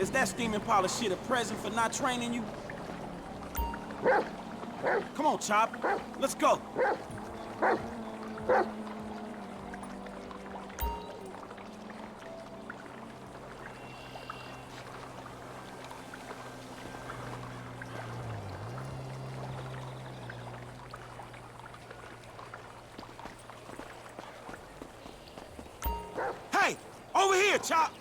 Is that steam Impala shit a present for not training you? Come on, Chop. Let's go. Hey, over here, Chop.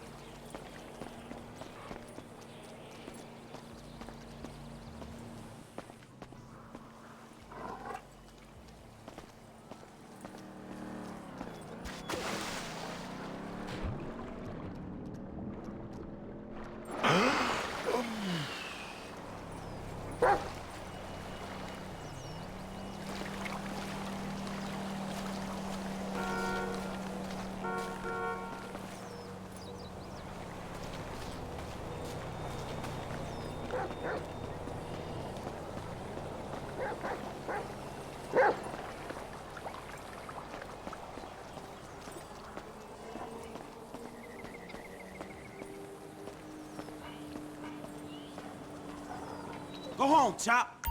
Go home, Chop.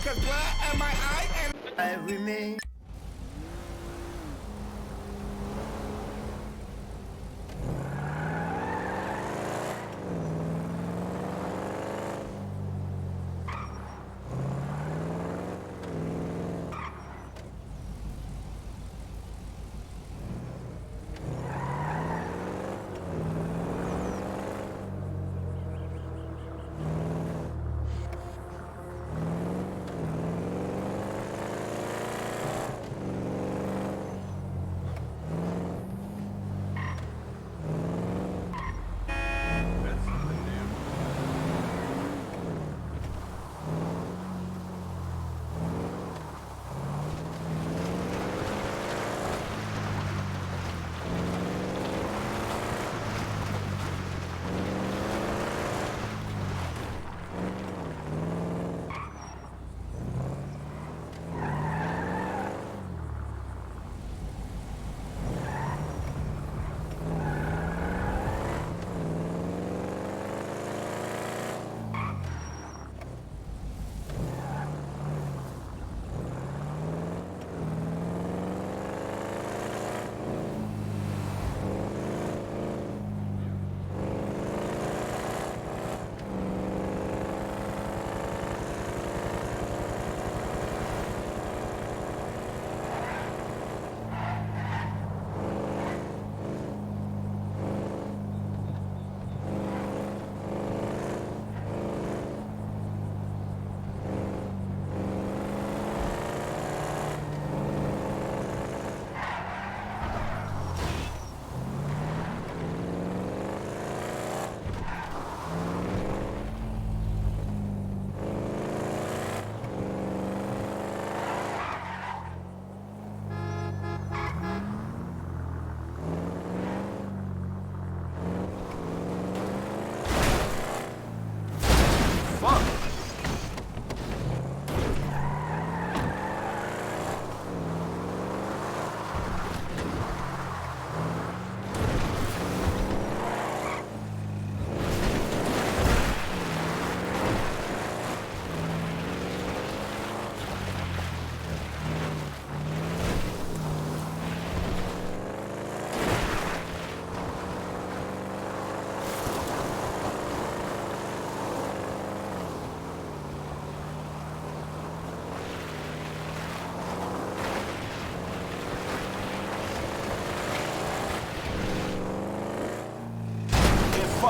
Cause where am I remain.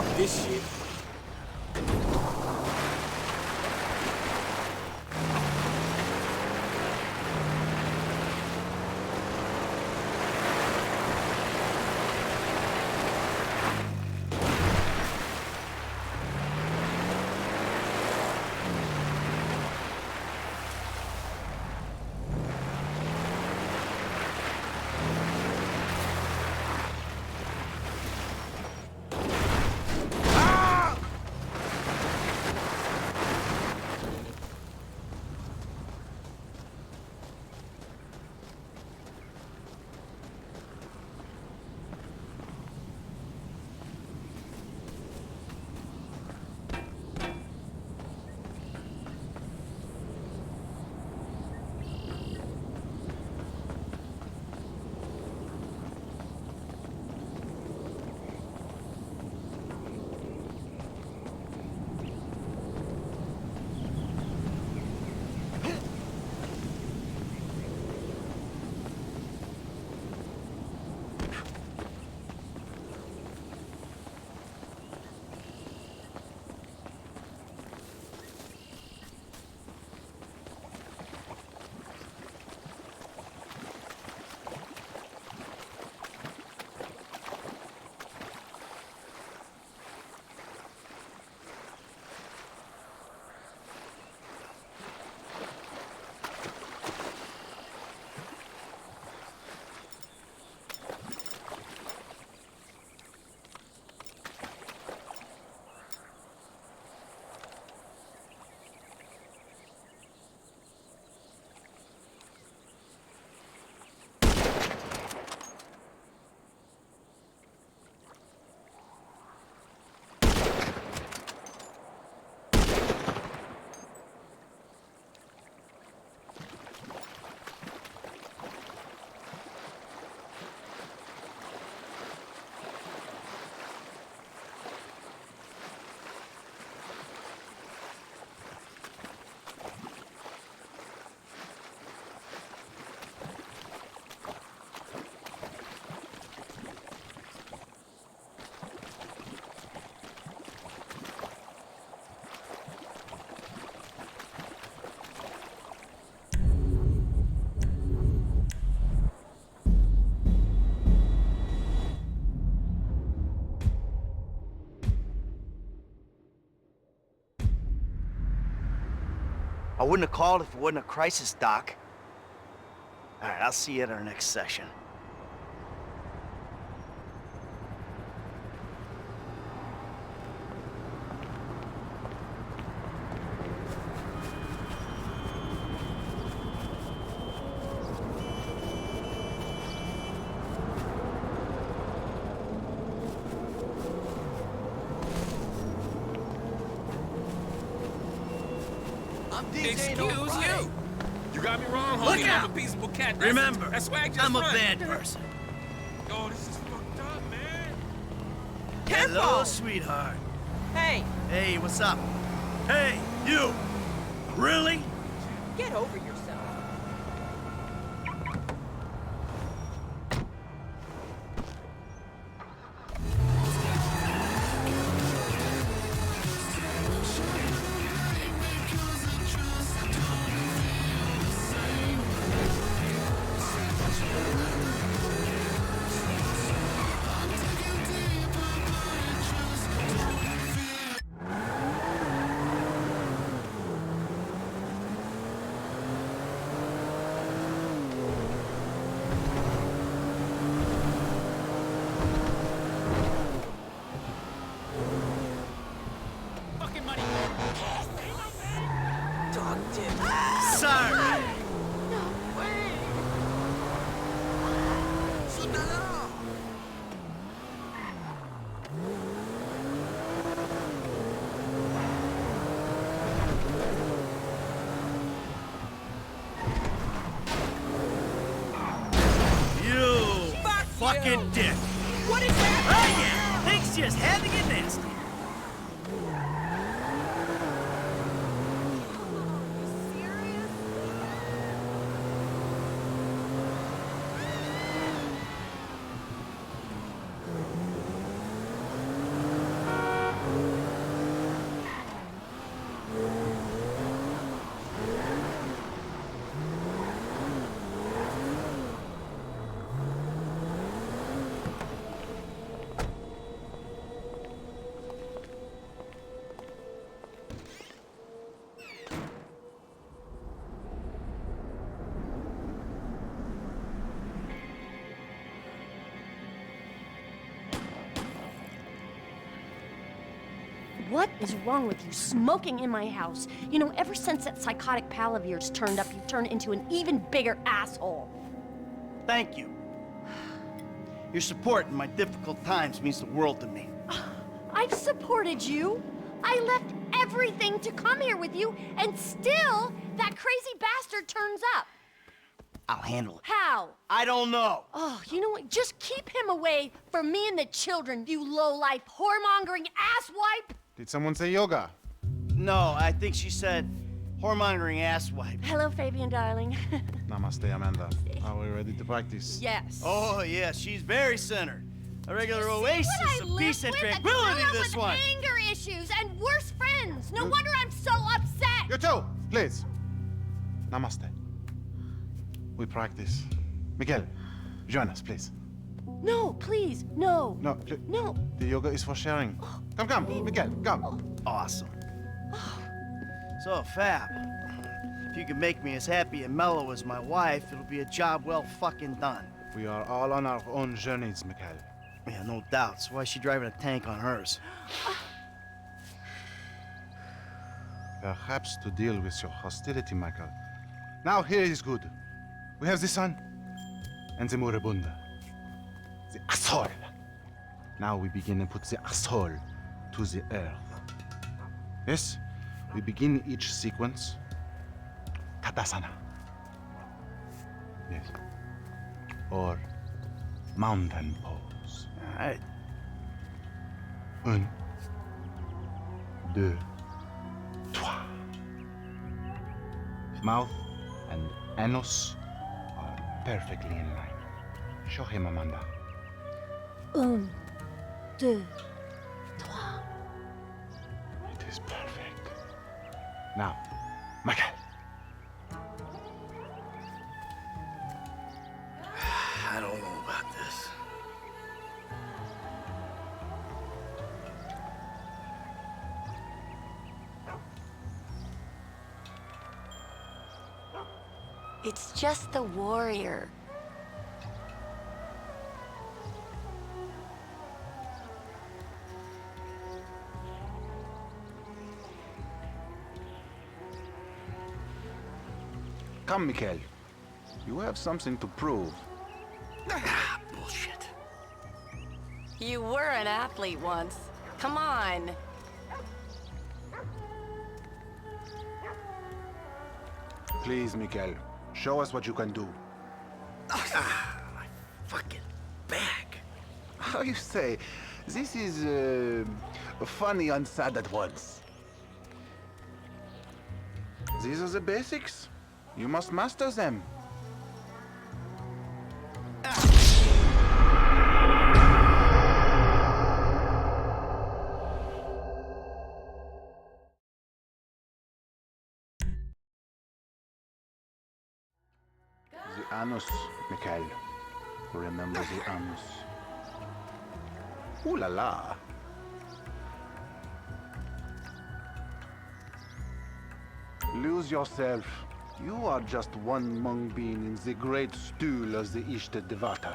Fuck this shit. I wouldn't have called if it wasn't a crisis, Doc. All right, I'll see you at our next session. Excuse you. You got me wrong, homie. Look out. I'm a peaceable cat. Remember, that's swag just I'm a right. bad person. Yo, this is fucked up, man. Hello, sweetheart. Hey, Hey, what's up? Hey, you! Really? get over yourself. Sorry. You fucking dick. What is that? Oh yeah, things just had to get nasty. What is wrong with you smoking in my house? You know, ever since that psychotic pal of yours turned up, you've turned into an even bigger asshole. Thank you. Your support in my difficult times means the world to me. I've supported you. I left everything to come here with you, and still, that crazy bastard turns up. I'll handle it. How? I don't know. Oh, you know what? Just keep him away from me and the children, you low-life, whoremongering asswipe! Did someone say yoga? No, I think she said whoremongering asswipe. Hello, Fabian, darling. Namaste, Amanda. Are we ready to practice? Yes. Oh, yeah, she's very centered. A regular oasis What I of live peace and with? tranquility, A gorilla this with one. anger issues and worse friends. No wonder I'm so upset. You too, please. Namaste. We practice. Miguel, join us, please. No, please, no. No, No. the yoga is for sharing. Come, Miguel, come. Awesome. So, Fab, if you can make me as happy and mellow as my wife, it'll be a job well fucking done. We are all on our own journeys, Miguel. Yeah, no doubts. Why is she driving a tank on hers? Perhaps to deal with your hostility, Michael. Now here is good. We have the sun and the moribunda. The asshole. Now we begin and put the asshole to the earth. Yes, we begin each sequence. Katasana. Yes. Or mountain pose. All right. 1, 2, 3. Mouth and anus are perfectly in line. Show him, Amanda. 1, 2, 3. It is perfect. Now, Michael. I don't know about this. It's just the warrior. Come, Miguel. You have something to prove. Bullshit. You were an athlete once. Come on. Please, Miguel. Show us what you can do. My fucking back. How you say? This is funny and sad at once. These are the basics. You must master them. The anus, Miguel. Remember the anus. Ooh la la. Lose yourself. You are just one mung bean in the great stool of the Ishta Devata.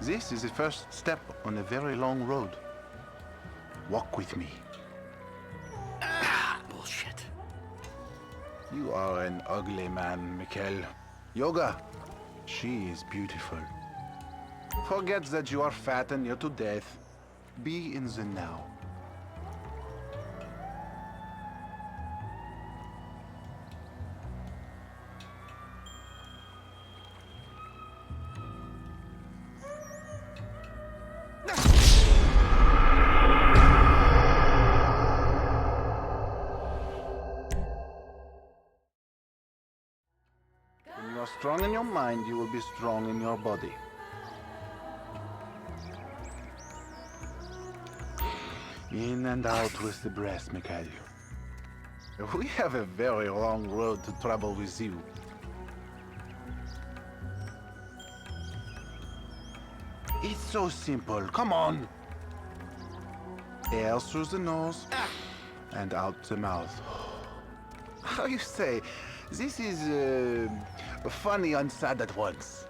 This is the first step on a very long road. Walk with me. Bullshit. You are an ugly man, Mikhail. Yoga, she is beautiful. Forget that you are fat and near to death. Be in the now. When you are strong in your mind, you will be strong in your body. In and out with the breath, Mikhail. We have a very long road to travel with you. It's so simple. Come on. Air through the nose and out the mouth. how you say? This is funny and sad at once.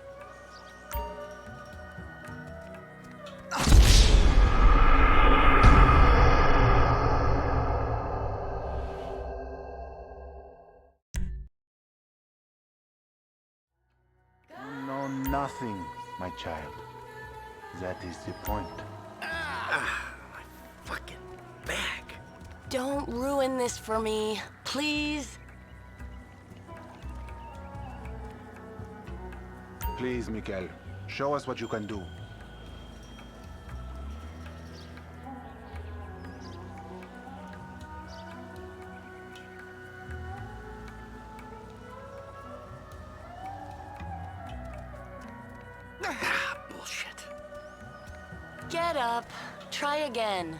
You know nothing, my child. That is the point. My fucking back. Don't ruin this for me, please. Please, Mikhail, show us what you can do. Bullshit. Get up. Try again.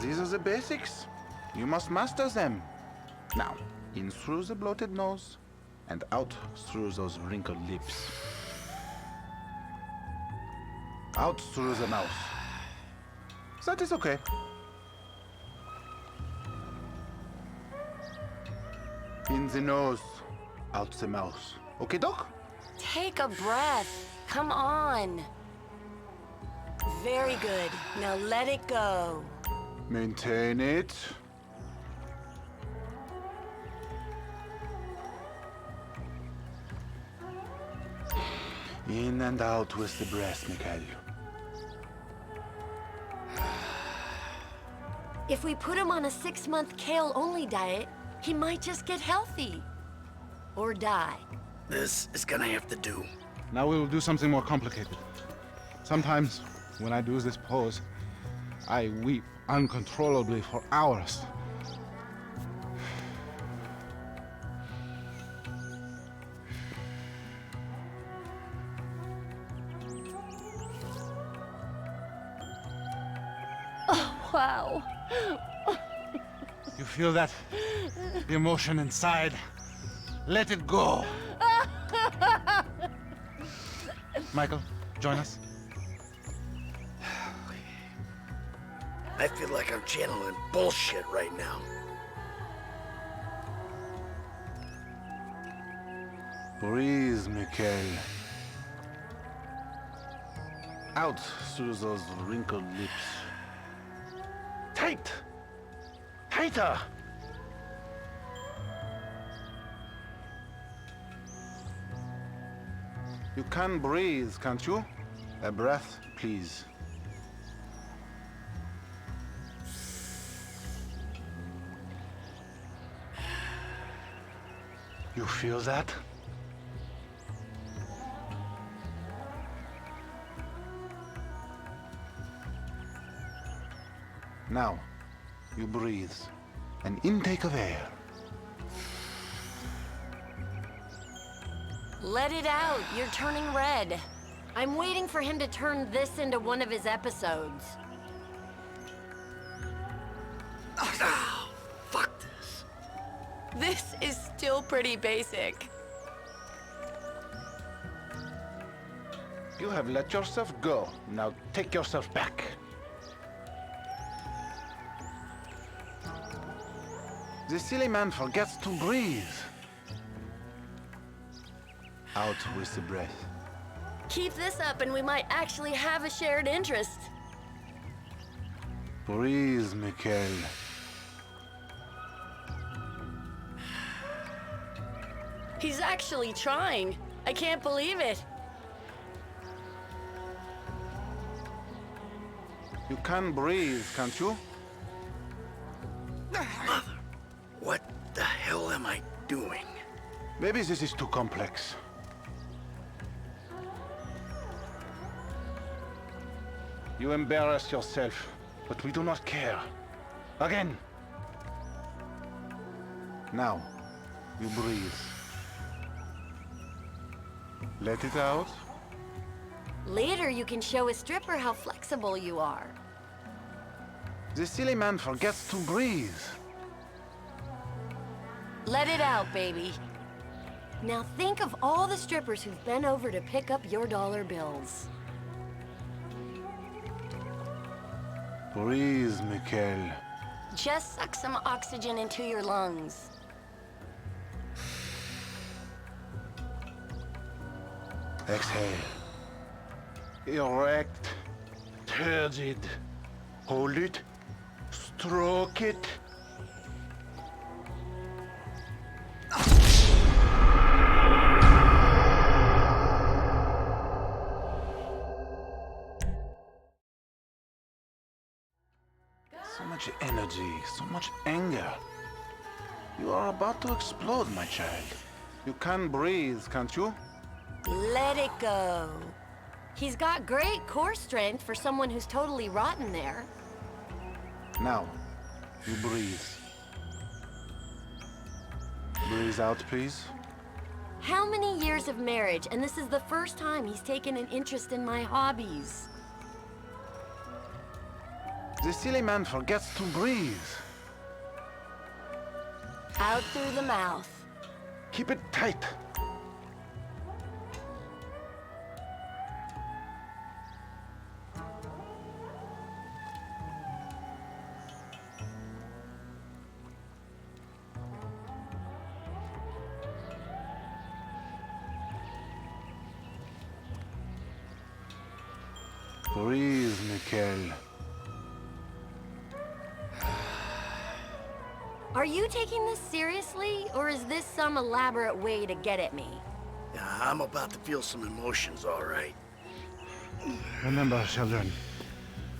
These are the basics. You must master them. Now, in through the bloated nose, and out through those wrinkled lips. Out through the mouth. That is okay. In the nose, out the mouth. Okay, Doc? Take a breath. Come on. Very good. Now let it go. Maintain it. In and out with the breath, Mikhail. If we put him on a 6-month kale-only diet, he might just get healthy. Or die. This is gonna have to do. Now we will do something more complicated. Sometimes, when I do this pose, I weep uncontrollably for hours. Wow. You feel that? The emotion inside. Let it go. Michael, join us. I feel like I'm channeling bullshit right now. Breathe, Mikhail. Out through those wrinkled lips. Tight! Tighter! You can breathe, can't you? A breath, please. You feel that? Now, you breathe. An intake of air. Let it out. You're turning red. I'm waiting for him to turn this into one of his episodes. Oh, fuck this. This is still pretty basic. You have let yourself go. Now take yourself back. The silly man forgets to breathe. Out with the breath. Keep this up and we might actually have a shared interest. Breathe, Mikhail. He's actually trying. I can't believe it. You can breathe, can't you? Mother, what the hell am I doing? Maybe this is too complex. You embarrass yourself, but we do not care. Again. Now, you breathe. Let it out. Later, you can show a stripper how flexible you are. The silly man forgets to breathe. Let it out, baby. Now think of all the strippers who've been over to pick up your dollar bills. Breathe, Mikhail. Just suck some oxygen into your lungs. Exhale. Erect. Turgid. Hold it. Stroke it. So much energy, so much anger. You are about to explode, my child. You can breathe, can't you? Let it go. He's got great core strength for someone who's totally rotten there. Now, you breathe. Breathe out, please. How many years of marriage, and this is the first time he's taken an interest in my hobbies? The silly man forgets to breathe. Out through the mouth. Keep it tight. Breathe, Mikhail. Are you taking this seriously, or is this some elaborate way to get at me? Yeah, I'm about to feel some emotions, all right. Remember, children,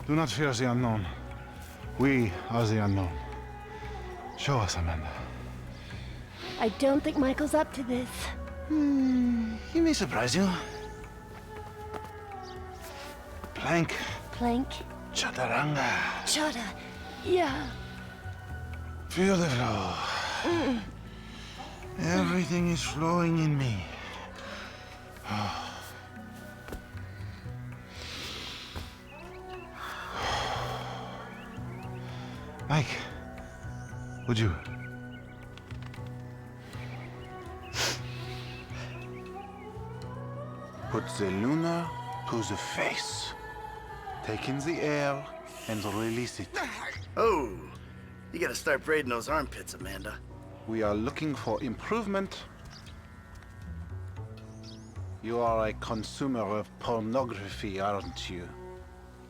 do not fear the unknown. We are the unknown. Show us, Amanda. I don't think Michael's up to this. He may surprise you. Plank. Plank? Chaturanga. Chota. Yeah. Feel the flow. Everything is flowing in me. Mike, would you? Put the lunar to the face. Take in the air and release it. Oh, you gotta start braiding those armpits, Amanda. We are looking for improvement. You are a consumer of pornography, aren't you?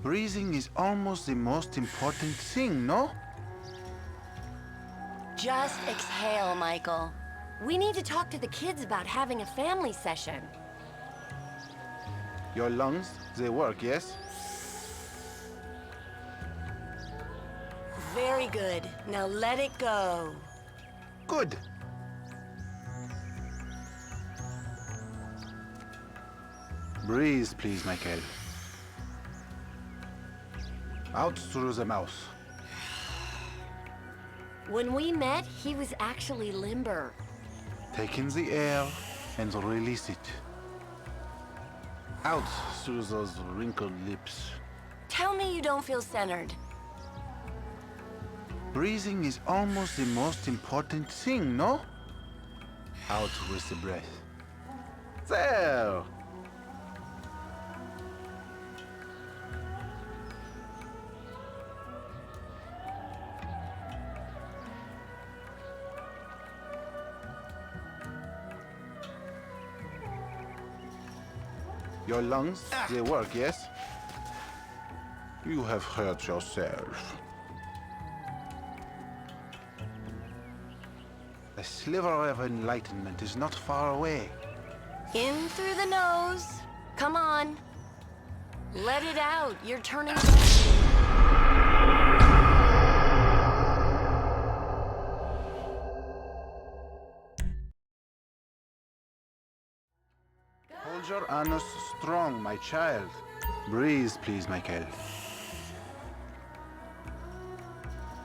Breathing is almost the most important thing, no? Just exhale, Michael. We need to talk to the kids about having a family session. Your lungs, they work, yes? Very good. Now let it go. Good. Breathe, please, Michael. Out through the mouth. When we met, he was actually limber. Take in the air and release it. Out through those wrinkled lips. Tell me you don't feel centered. Breathing is almost the most important thing, no? Out with the breath. There! Your lungs, they work, yes? You have hurt yourself. A sliver of enlightenment is not far away. In through the nose. Come on. Let it out. You're turning. Hold your anus strong, my child. Breathe, please, Michael.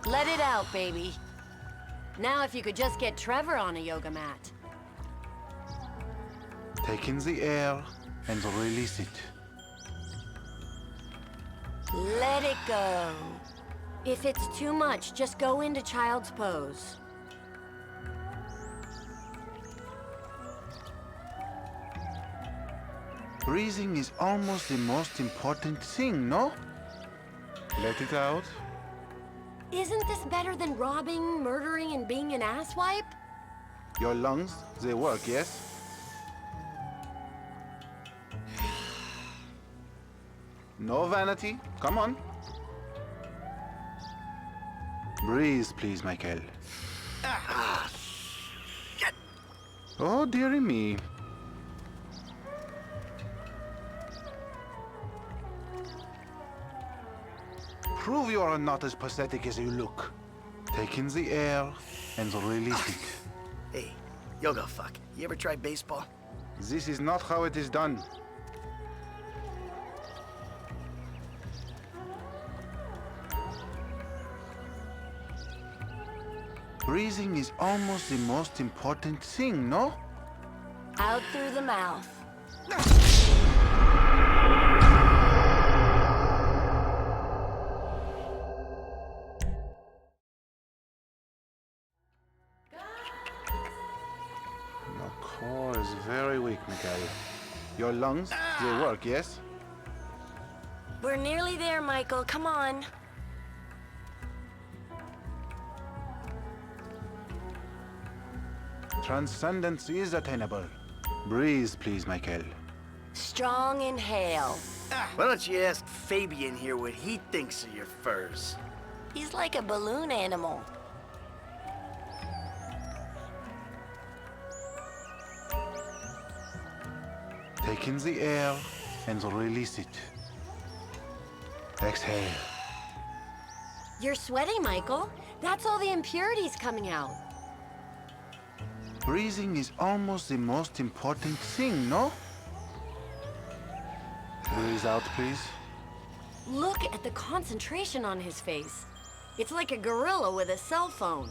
Let it out, baby. Now if you could just get Trevor on a yoga mat. Take in the air and release it. Let it go. If it's too much, just go into child's pose. Breathing is almost the most important thing, no? Let it out. Isn't this better than robbing, murdering, and being an asswipe? Your lungs, they work, yes? No vanity. Come on. Breathe, please, Michael. Shit. Oh, dearie me. Prove you are not as pathetic as you look. Take in the air and release it. Hey, yoga fuck. You ever tried baseball? This is not how it is done. Breathing is almost the most important thing, no? Out through the mouth. Your core is very weak, Mikael. Your lungs, they work, yes? We're nearly there, Michael. Come on. Transcendence is attainable. Breathe, please, Michael. Strong inhale. Why don't you ask Fabian here what he thinks of your furs? He's like a balloon animal. Take in the air and release it. Exhale. You're sweating, Michael. That's all the impurities coming out. Breathing is almost the most important thing, no? Breathe out, please. Look at the concentration on his face. It's like a gorilla with a cell phone.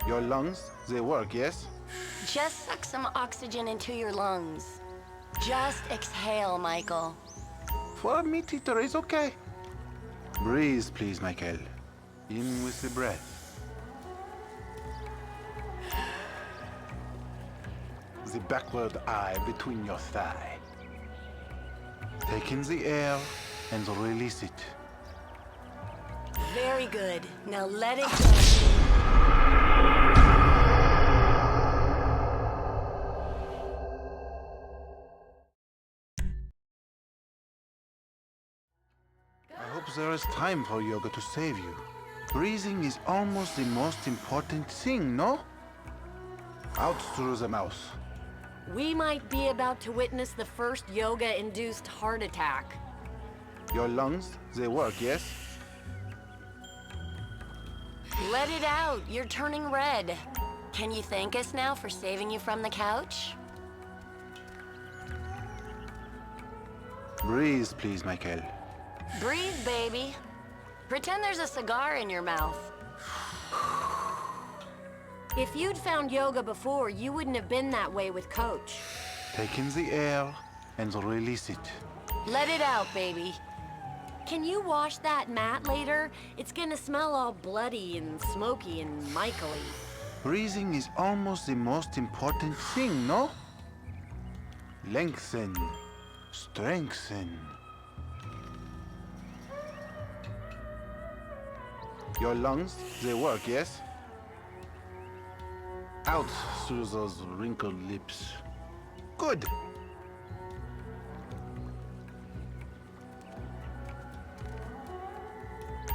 Your lungs, they work, yes? Just suck some oxygen into your lungs. Just exhale, Michael. For a meat eater, it's okay. Breathe, please, Michael. In with the breath. The backward eye between your thigh. Take in the air and release it. Very good. Now let it go. I hope there is time for yoga to save you. Breathing is almost the most important thing, no? Out through the mouth. We might be about to witness the first yoga-induced heart attack. Your lungs, they work, yes? Let it out. You're turning red. Can you thank us now for saving you from the couch? Breathe, please, Michael. Breathe, baby. Pretend there's a cigar in your mouth. If you'd found yoga before, you wouldn't have been that way with Coach. Take in the air and release it. Let it out, baby. Can you wash that mat later? It's gonna smell all bloody and smoky and Michael-y. Breathing is almost the most important thing, no? Lengthen. Strengthen. Your lungs, they work, yes? Out through those wrinkled lips. Good.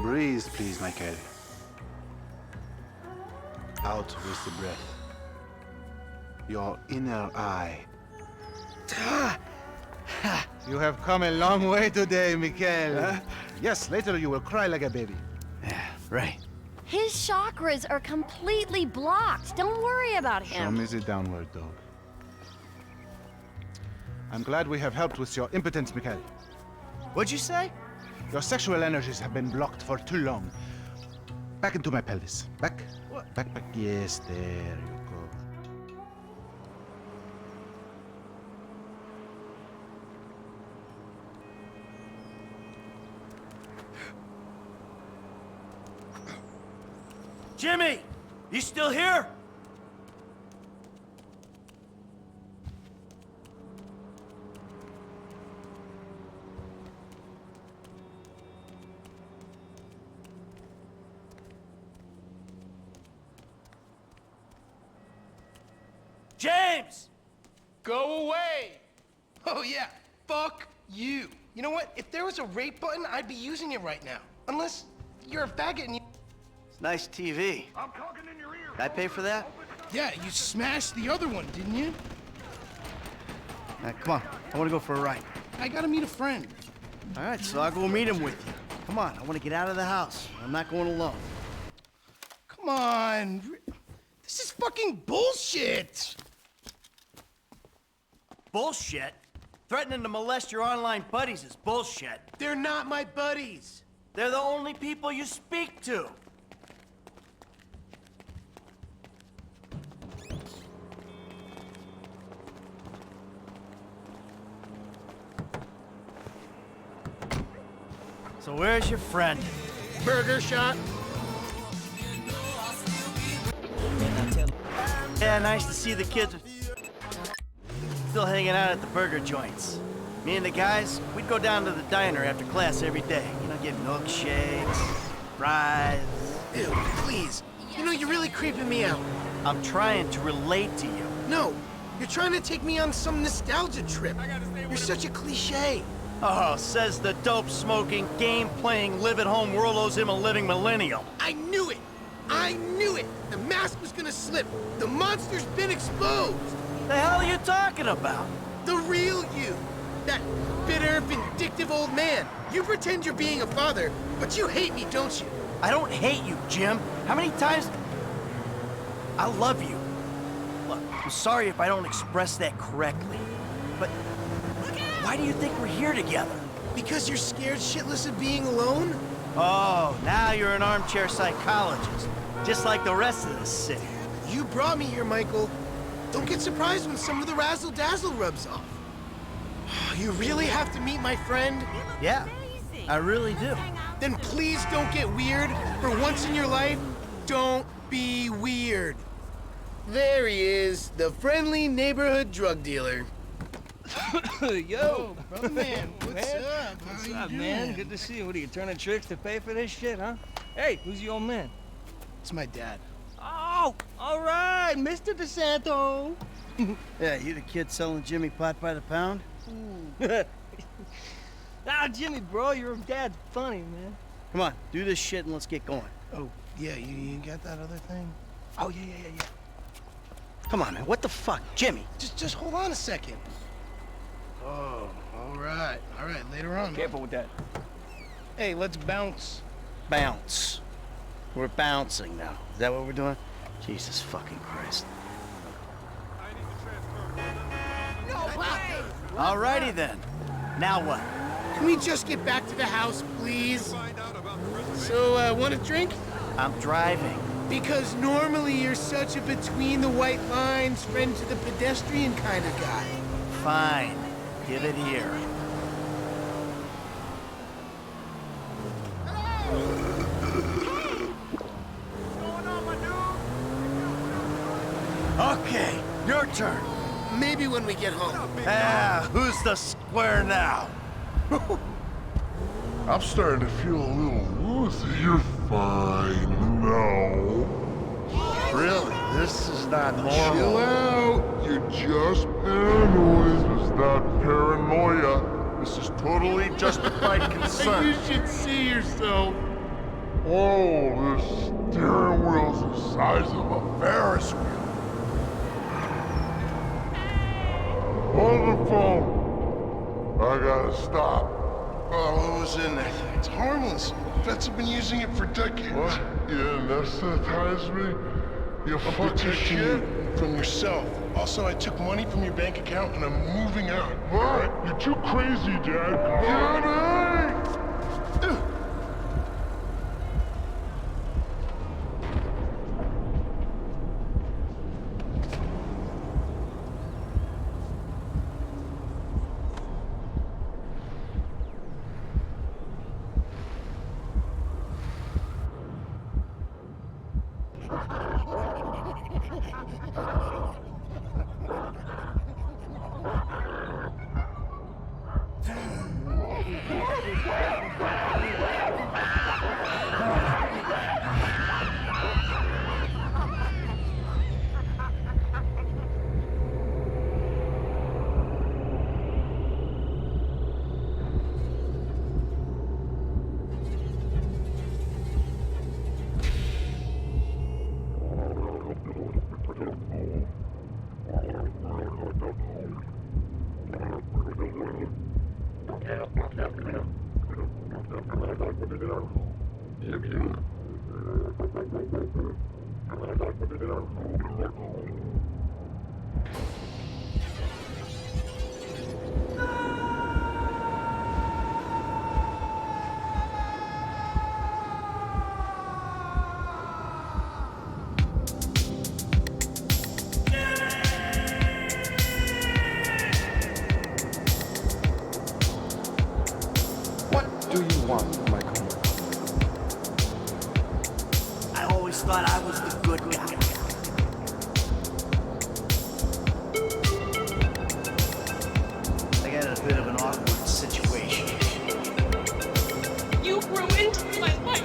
Breathe, please, Michael. Out with the breath. Your inner eye. You have come a long way today, Michael. Yes, later you will cry like a baby. Yeah, right. His chakras are completely blocked. Don't worry about Show him. me the downward dog. I'm glad we have helped with your impotence, Michael. What'd you say? Your sexual energies have been blocked for too long. Back into my pelvis. Back. What? Back, back. Yes, there you go. Jimmy! You still here? James! Go away! Oh yeah, fuck you. You know what? If there was a rate button, I'd be using it right now. Unless you're a faggot and you... It's nice TV. I'm talking in your ear. Did I pay for that? Yeah, you smashed the other one, didn't you? All right, come on. I want to go for a ride. I gotta meet a friend. All right, so I'll go meet him with you. Come on, I want to get out of the house. I'm not going alone. Come on. This is fucking bullshit. Bullshit? Threatening to molest your online buddies is bullshit. They're not my buddies. They're the only people you speak to. So where's your friend? Burger shot. Yeah, nice to see the kids still hanging out at the burger joints. Me and the guys, we'd go down to the diner after class every day. You know, get milkshakes, fries. Ew, please. You know, you're really creeping me out. I'm trying to relate to you. No, you're trying to take me on some nostalgia trip. You're such a cliche. Oh, says the dope-smoking, game-playing, live-at-home world owes him a living millennial. I knew it! I knew it! The mask was gonna slip. The monster's been exposed. The hell are you talking about? The real you. That bitter, vindictive old man. You pretend you're being a father, but you hate me, don't you? I don't hate you, Jim. How many times... I love you. Look, I'm sorry if I don't express that correctly, but why do you think we're here together? Because you're scared shitless of being alone? Oh, now you're an armchair psychologist, just like the rest of the city. You brought me here, Michael. Don't get surprised when some of the razzle-dazzle rubs off. You really have to meet my friend? Yeah, I really do. Then please don't get weird. For once in your life, don't be weird. There he is, the friendly neighborhood drug dealer. Yo, Brother man, what's up? What's up, man? Good to see you. What are you turning tricks to pay for this shit, huh? Hey, who's your old man? It's my dad. Oh, all right, Mr. DeSanto. Yeah, you the kid selling Jimmy pot by the pound? Ah, Jimmy, bro, your dad's funny, man. Come on, do this shit and let's get going. Oh, yeah, you got that other thing? Oh, yeah. Come on, man, what the fuck? Jimmy! Just hold on a second. Oh, all right, later on. Careful with that. Hey, let's bounce. Bounce. We're bouncing now. Is that what we're doing? Jesus fucking Christ. Alrighty then. Now what? Can we just get back to the house, please? So, want a drink? I'm driving. Because normally you're such a between the white lines, friend to the pedestrian kind of guy. Fine. Give it here. Okay, your turn. Maybe when we get home. Ah, who's the square now? I'm starting to feel a little woozy. You're fine now. Really? This is not normal. Chill out. You're just paranoid. This is not paranoia. This is totally justified concern. You should see yourself. Oh, this steering wheel's the size of a Ferris wheel. Hold the phone. I gotta stop. Oh, what was in there? It's harmless. Vets have been using it for decades. What? You anesthetize me? You fucking shit? From yourself. Also, I took money from your bank account and I'm moving out. What? You're too crazy, Dad. Jimmy! What do you want, Michael? I always thought I was the good guy. I got a bit of an awkward situation. You ruined my life.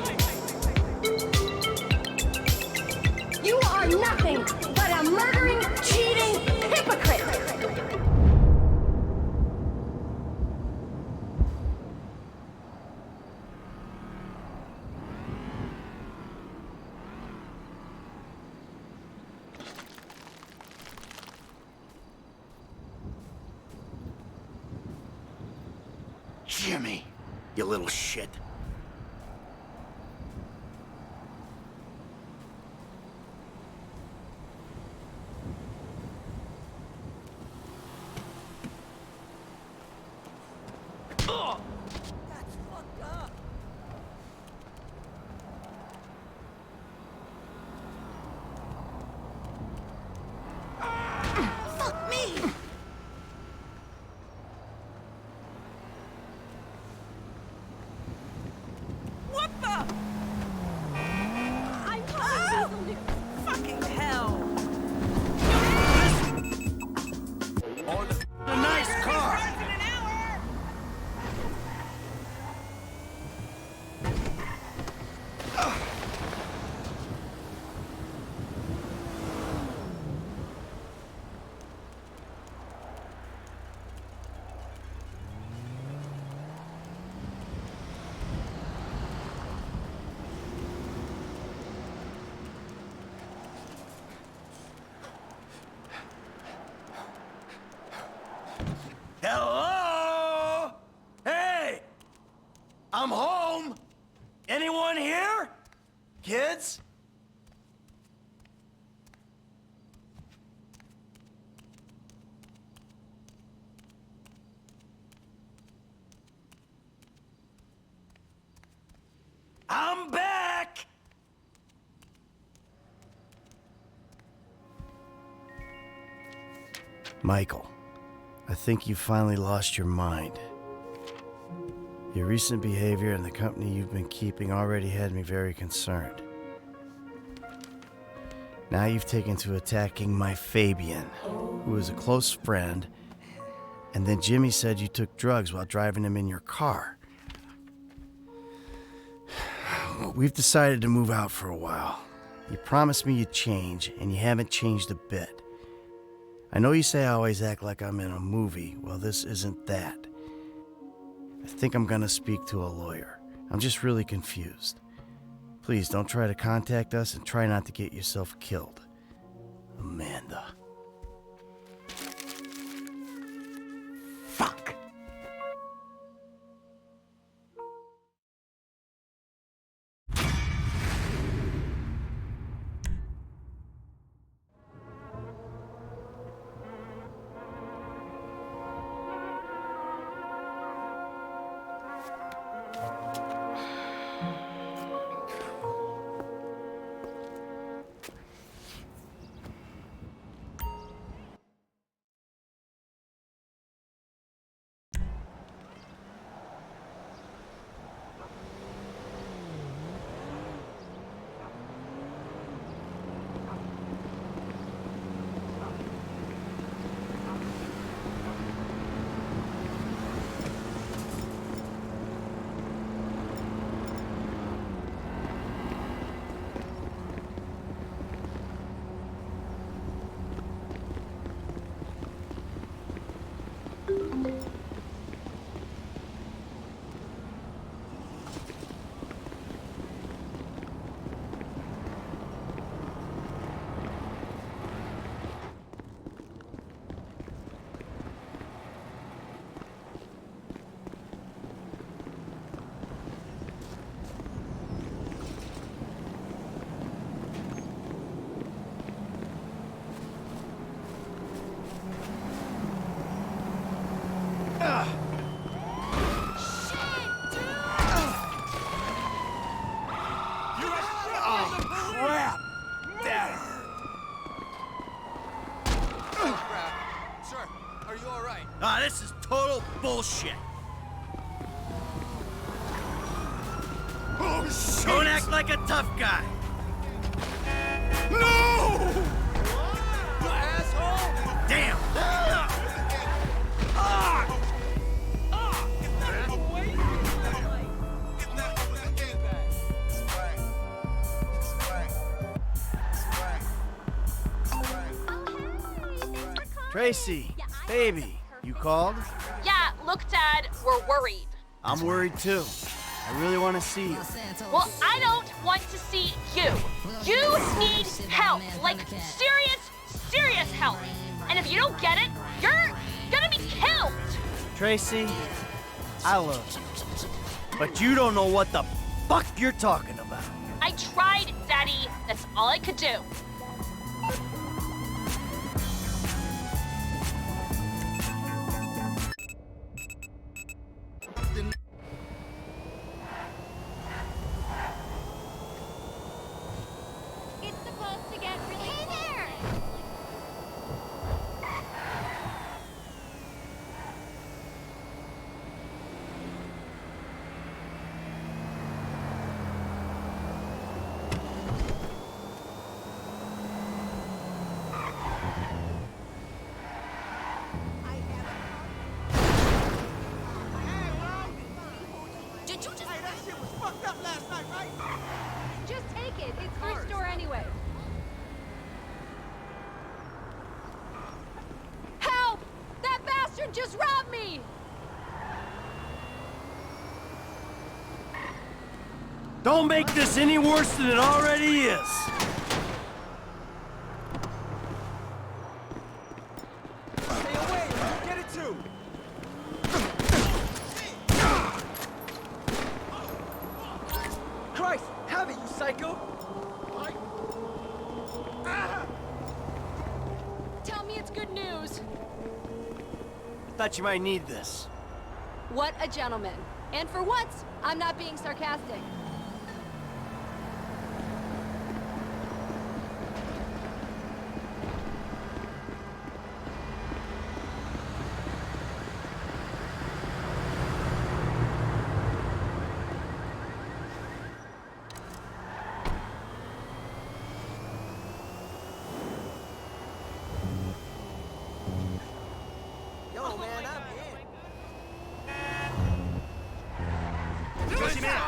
You are nothing but a murdering, cheating hypocrite! Jimmy, you little shit. Fucking hell. A nice car. Hello? Hey! I'm home! Anyone here? Kids? I'm back! Michael, I think you finally lost your mind. Your recent behavior and the company you've been keeping already had me very concerned. Now you've taken to attacking my Fabian, who is a close friend, and then Jimmy said you took drugs while driving him in your car. We've decided to move out for a while. You promised me you'd change, and you haven't changed a bit. I know you say I always act like I'm in a movie. Well, this isn't that. I think I'm gonna speak to a lawyer. I'm just really confused. Please don't try to contact us and try not to get yourself killed. Amanda. Fuck. you all right? Ah, this is total bullshit. Oh, shit! Don't act like a tough guy. No! You asshole! Damn. Tracy, baby, you called? Yeah, look, Dad, we're worried. I'm worried too. I really want to see you. Well, I don't want to see you. You need help, like serious help. And if you don't get it, you're gonna be killed. Tracy, I love you. But you don't know what the fuck you're talking about. I tried, Daddy. That's all I could do. It's supposed to get really there. Did you just... Hey, that shit was fucked up last night, right? Just take it. It's thrift store anyway. Help! That bastard just robbed me! Don't make this any worse than it already is. Stay away, you get it too. Christ, have it, you psycho! Tell me it's good news. I thought you might need this. What a gentleman. And for once, I'm not being sarcastic. Yo, man, I'm in. Tracy, man!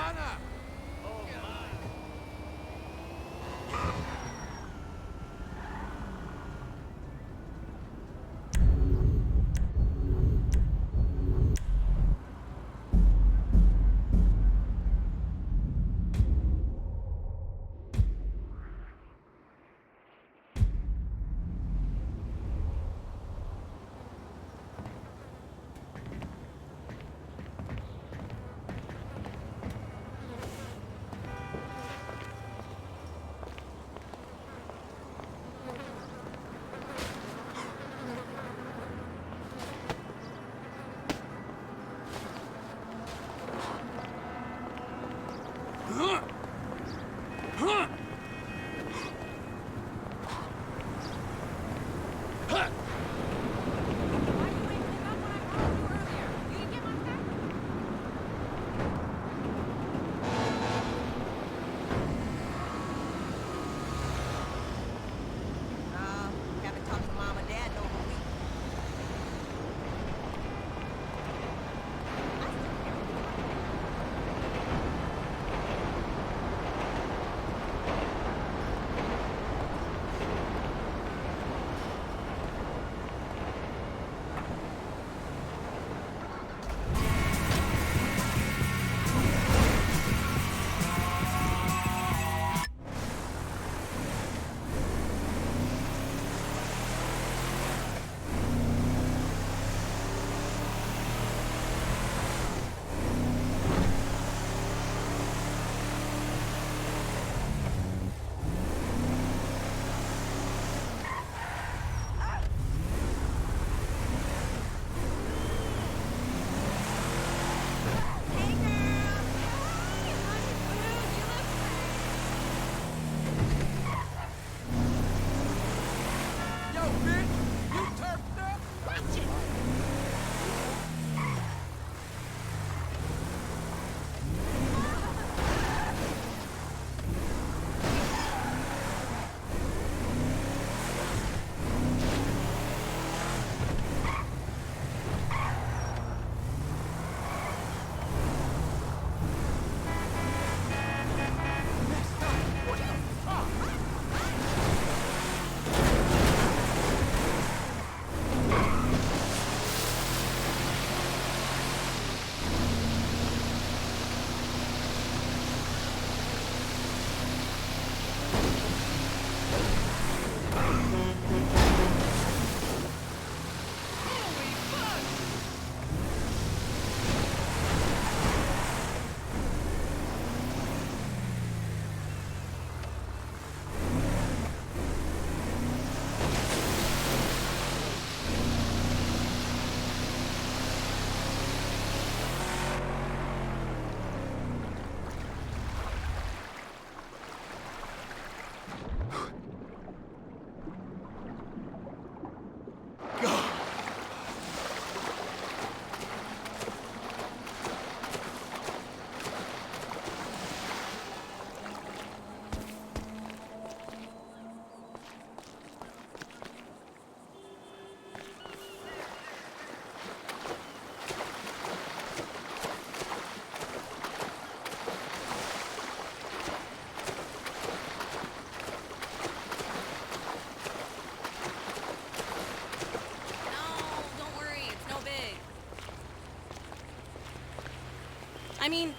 I mean,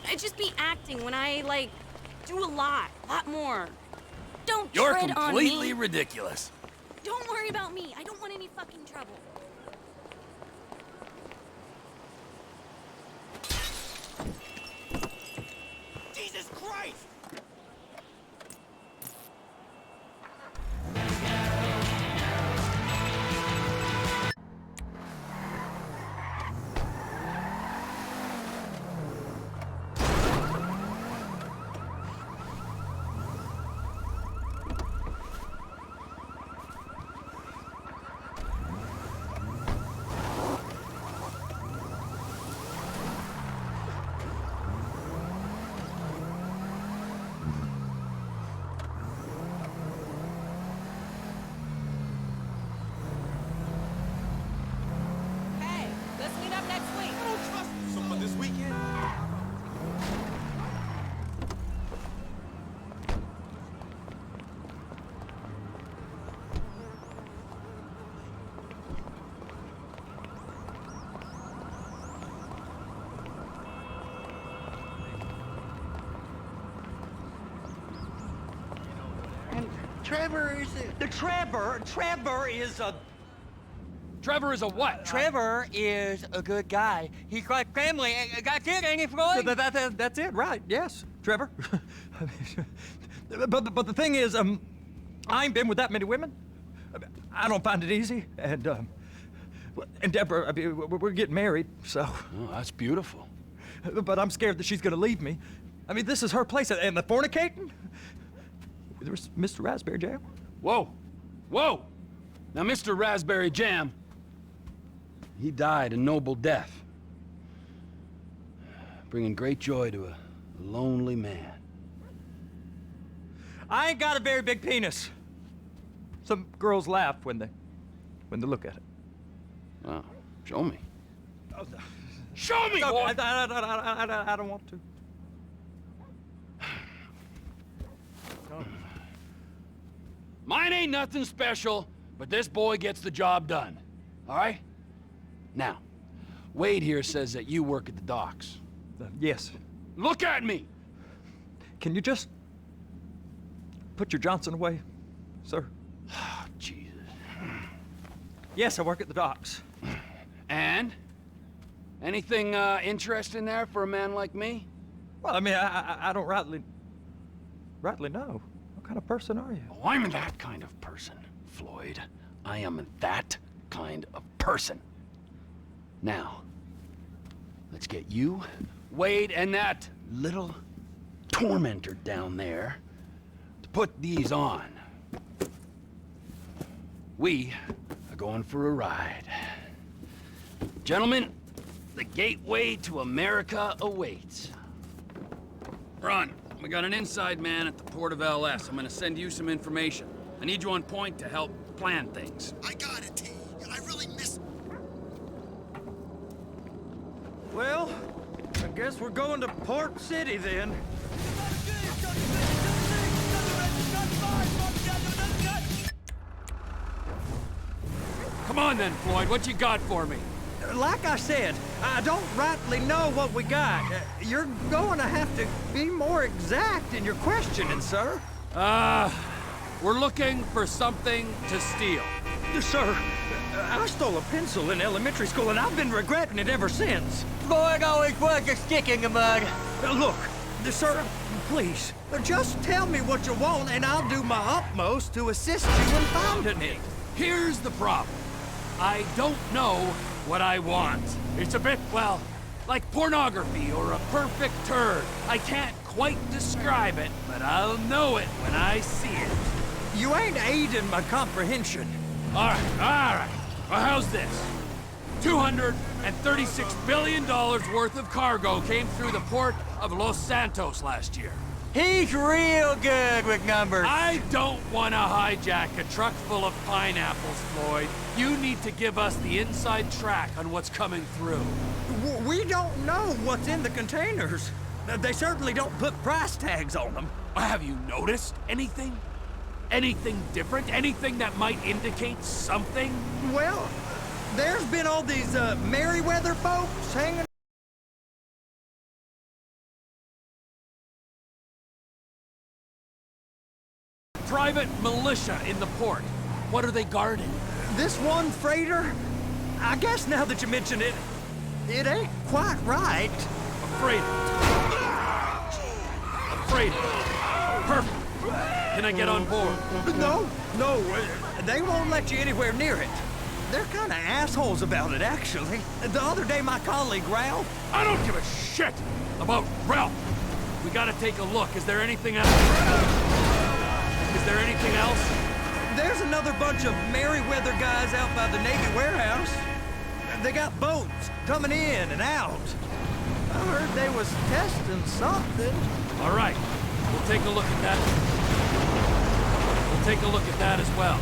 I just be acting when I, like, do a lot more. Don't You're tread on completely me. ridiculous. Don't worry about me. I don't want any fucking trouble. Jesus Christ! Hey, let's meet up next week. I don't trust you. So for this weekend? Trevor is Trevor is a Trevor is a what? Trevor is a good guy. He's like family. That's it, ain't it, Floyd? That's it, right? Yes, Trevor. but the thing is, I ain't been with that many women. I don't find it easy, and Deborah, I mean, we're getting married, so. Oh, that's beautiful. But I'm scared that she's gonna leave me. I mean, this is her place, and the fornicating. There's Mr. Raspberry Jam. Whoa, whoa! Now, Mr. Raspberry Jam, he died a noble death, bringing great joy to a lonely man. I ain't got a very big penis. Some girls laugh when they look at it. Oh, show me. Oh, no. Show me, No, boy! I don't want to. Mine ain't nothing special, but this boy gets the job done. All right? Now, Wade here says that you work at the docks. Yes. Look at me! Can you just put your Johnson away, sir? Oh, Jesus. Yes, I work at the docks. And? Anything interesting there for a man like me? Well, I mean, I don't rightly know. What kind of person are you? Oh, I'm that kind of person, Floyd. I am that kind of person. Now, let's get you, Wade, and that little tormentor down there to put these on. We are going for a ride. Gentlemen, the gateway to America awaits. Ron, we got an inside man at the port of LS. I'm gonna send you some information. I need you on point to help plan things. I got it, T. I really miss... Well, I guess we're going to Port City then. Come on then, Floyd, what you got for me? Like I said, I don't rightly know what we got. You're going to have to be more exact in your questioning, sir. We're looking for something to steal. Sir, I stole a pencil in elementary school, and I've been regretting it ever since. Floyd always was a stick in the mud. Look, sir, please, just tell me what you want, and I'll do my utmost to assist you in finding it. Here's the problem. I don't know what I want. It's a bit, well, like pornography or a perfect turd. I can't quite describe it, but I'll know it when I see it. You ain't aiding my comprehension. All right. Well, how's this? $236 billion worth of cargo came through the port of Los Santos last year. He's real good with numbers. I don't want to hijack a truck full of pineapples, Floyd. You need to give us the inside track on what's coming through. We don't know what's in the containers. They certainly don't put price tags on them. Have you noticed anything? Anything different? Anything that might indicate something? Well, there's been all these Merryweather folks hanging militia in the port. What are they guarding? This one freighter? I guess now that you mention it, it ain't quite right. A freighter. A freighter. Perfect. Can I get on board? No, they won't let you anywhere near it. They're kind of assholes about it, actually. The other day, my colleague, Ralph... I don't give a shit about Ralph. We gotta take a look. Is there anything else? Is there anything else? There's another bunch of Merryweather guys out by the Navy warehouse. They got boats coming in and out. I heard they was testing something. All right, we'll take a look at that. We'll take a look at that as well.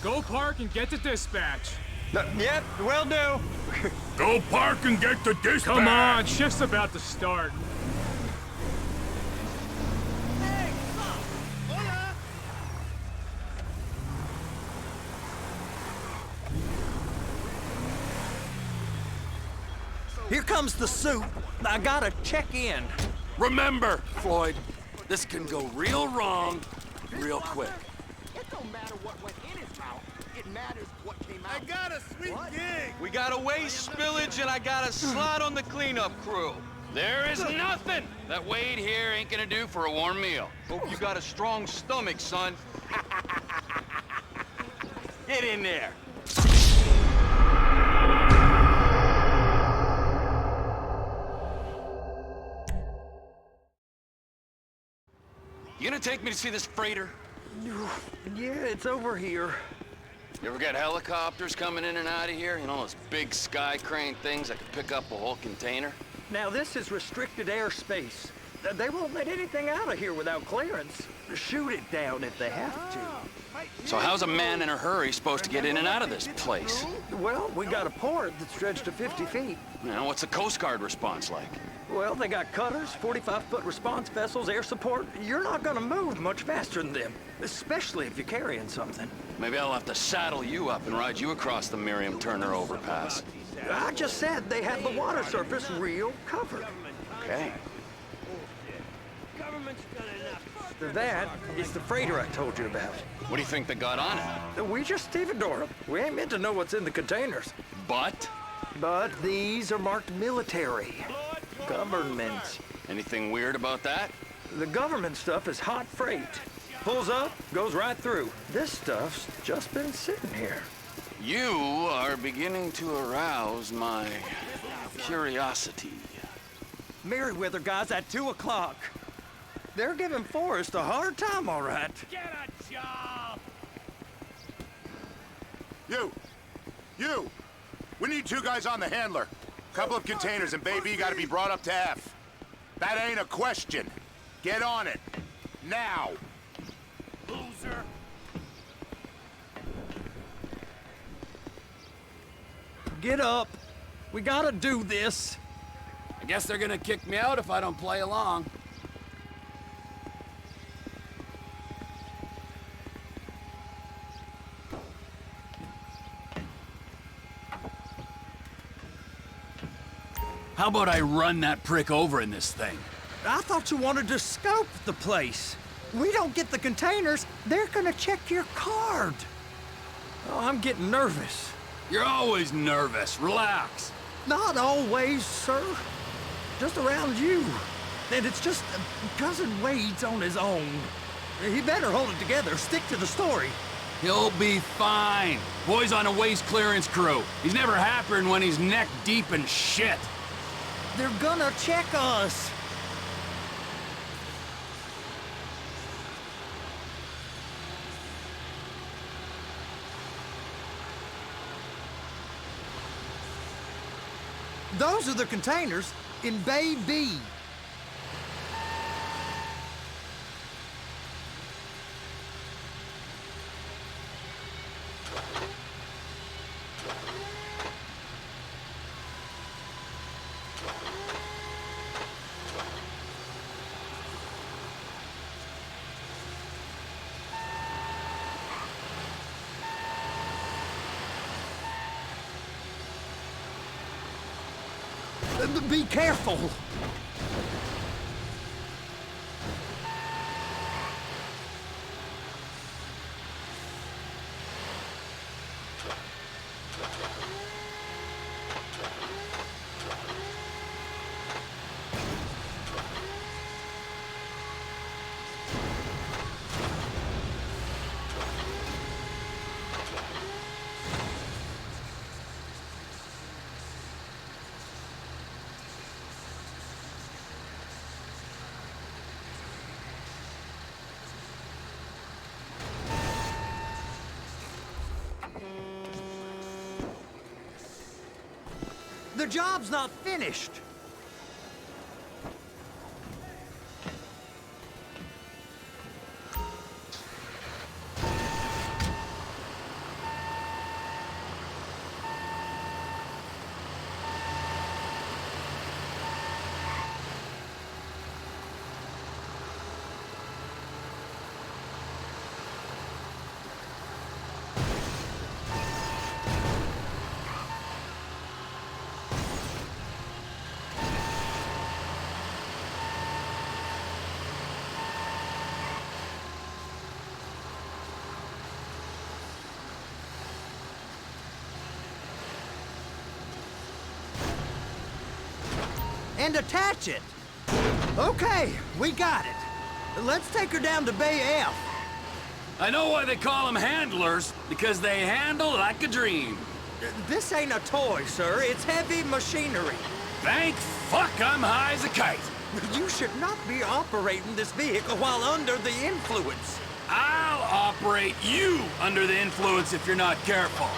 Go park and get to dispatch. Yep, will do. Go park and get to dispatch! Come on, shift's about to start. Here comes the soup. I gotta check in. Remember, Floyd, this can go real wrong real quick. It don't matter what went in his mouth. It matters what came out. I got a sweet gig. We got a waste spillage and I got a slot on the cleanup crew. There is nothing that Wade here ain't gonna do for a warm meal. Hope you got a strong stomach, son. Get in there. You gonna take me to see this freighter? Yeah, it's over here. You ever got helicopters coming in and out of here? You know, those big sky crane things that could pick up a whole container? Now, this is restricted airspace. They won't let anything out of here without clearance. Shoot it down if they have to. So how's a man in a hurry supposed to get in and out of this place? Well, we got a port that's stretched to 50 feet. Now, what's the Coast Guard response like? Well, they got cutters, 45-foot response vessels, air support. You're not gonna move much faster than them, especially if you're carrying something. Maybe I'll have to saddle you up and ride you across the Miriam Turner overpass. I just said they have the water surface real covered. Okay. That is the freighter I told you about. What do you think they got on it? We just stevedore them. We ain't meant to know what's in the containers. But these are marked military. Government. Anything weird about that? The government stuff is hot freight. Pulls up, goes right through. This stuff's just been sitting here. You are beginning to arouse my curiosity. Merryweather guys at 2 o'clock. They're giving Forrest a hard time, all right. Get a job! You! We need 2 guys on the handler. Couple of containers, and baby, gotta be brought up to F. That ain't a question. Get on it. Now! Loser! Get up. We gotta do this. I guess they're gonna kick me out if I don't play along. How about I run that prick over in this thing? I thought you wanted to scope the place. We don't get the containers, they're gonna check your card. Oh, I'm getting nervous. You're always nervous. Relax. Not always, sir. Just around you. And it's just Cousin Wade's on his own. He better hold it together, stick to the story. He'll be fine. Boy's on a waste clearance crew. He's never happier when he's neck deep in shit. They're gonna check us. Those are the containers in Bay B. Be careful. The job's not finished. And attach it. Okay, we got it. Let's take her down to Bay F. I know why they call them handlers, because they handle like a dream. This ain't a toy, sir. It's heavy machinery. Thank fuck I'm high as a kite. You should not be operating this vehicle while under the influence. I'll operate you under the influence if you're not careful.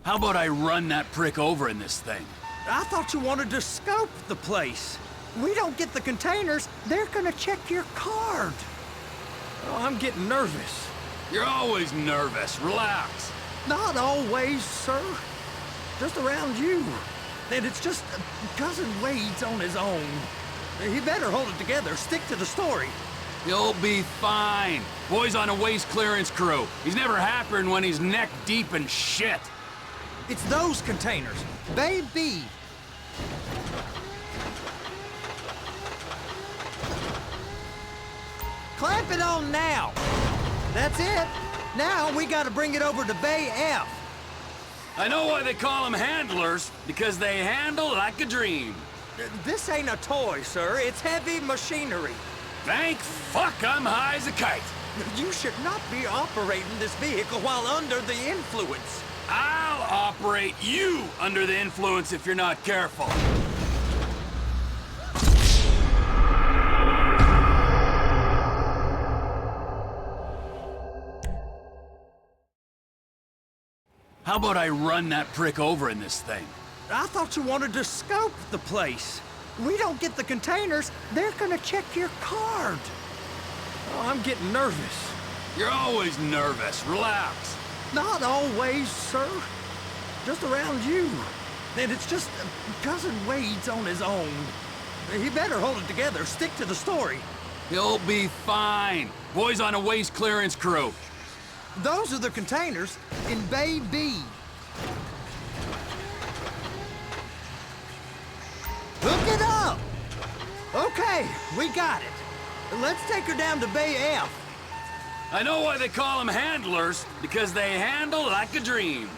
How about I run that prick over in this thing? I thought you wanted to scope the place. We don't get the containers, they're gonna check your card. Oh, I'm getting nervous. You're always nervous. Relax. Not always, sir. Just around you. And it's just Cousin Wade's on his own. He better hold it together. Stick to the story. You'll be fine. Boy's on a waste clearance crew. He's never happier than when he's neck deep in shit. It's those containers. Baby. Clamp it on now. That's it. Now we gotta bring it over to Bay F. I know why they call them handlers, because they handle like a dream. This ain't a toy, sir. It's heavy machinery. Thank fuck I'm high as a kite. You should not be operating this vehicle while under the influence. I'll operate you under the influence if you're not careful. How about I run that prick over in this thing? I thought you wanted to scope the place. We don't get the containers, they're gonna check your card. Oh, I'm getting nervous. You're always nervous. Relax. Not always, sir. Just around you. And it's just Cousin Wade's on his own. He better hold it together. Stick to the story. He'll be fine. Boy's on a waste clearance crew. Those are the containers in Bay B. Hook it up! Okay, we got it. Let's take her down to Bay F. I know why they call them handlers, because they handle like a dream.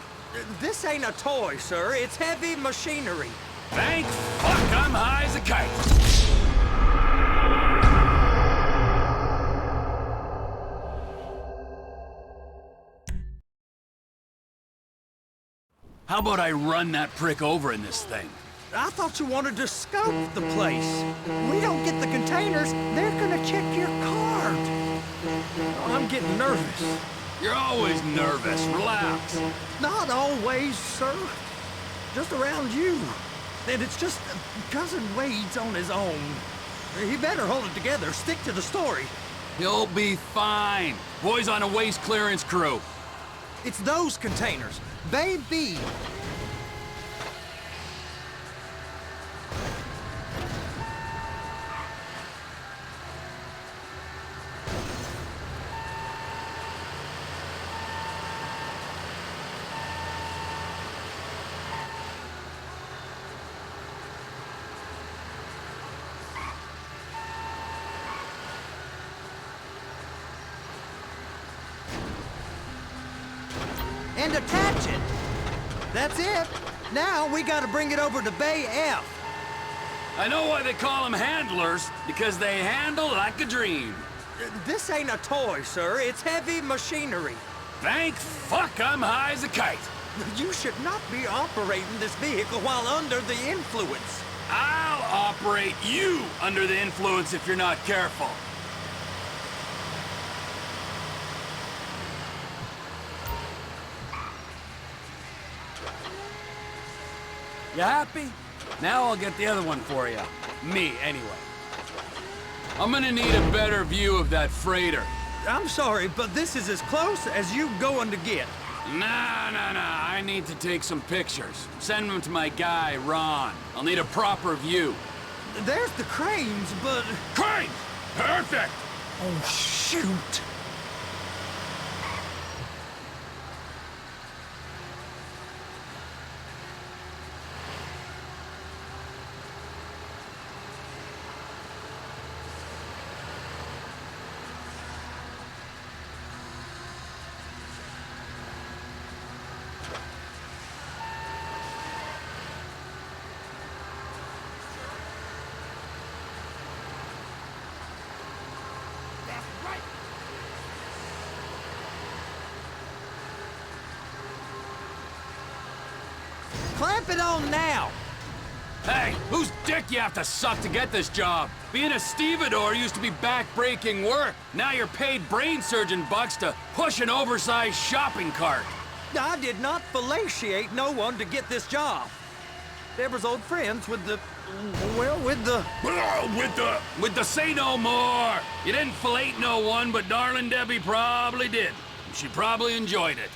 This ain't a toy, sir. It's heavy machinery. Thank fuck I'm high as a kite. How about I run that prick over in this thing? I thought you wanted to scope the place. We don't get the containers, they're gonna check your card. I'm getting nervous. You're always nervous. Relax. Not always, sir. Just around you. And it's just Cousin Wade's on his own. He better hold it together. Stick to the story. He'll be fine. Boy's on a waste clearance crew. It's those containers. Baby. And attach it. That's it. Now we gotta bring it over to Bay F. I know why they call them handlers, because they handle like a dream. This ain't a toy, sir. It's heavy machinery. Thank fuck I'm high as a kite. You should not be operating this vehicle while under the influence. I'll operate you under the influence if you're not careful. You happy? Now I'll get the other one for you. Me, anyway. I'm gonna need a better view of that freighter. I'm sorry, but this is as close as you going to get. Nah. I need to take some pictures. Send them to my guy, Ron. I'll need a proper view. There's the cranes, but... Cranes! Perfect! Oh, shoot! Clamp it on now! Hey, whose dick you have to suck to get this job? Being a stevedore used to be back-breaking work. Now you're paid brain surgeon bucks to push an oversized shopping cart. I did not fellatiate no one to get this job. Deborah's old friends with the... well, with the... With the say no more! You didn't fellate no one, but darling Debbie probably did. She probably enjoyed it.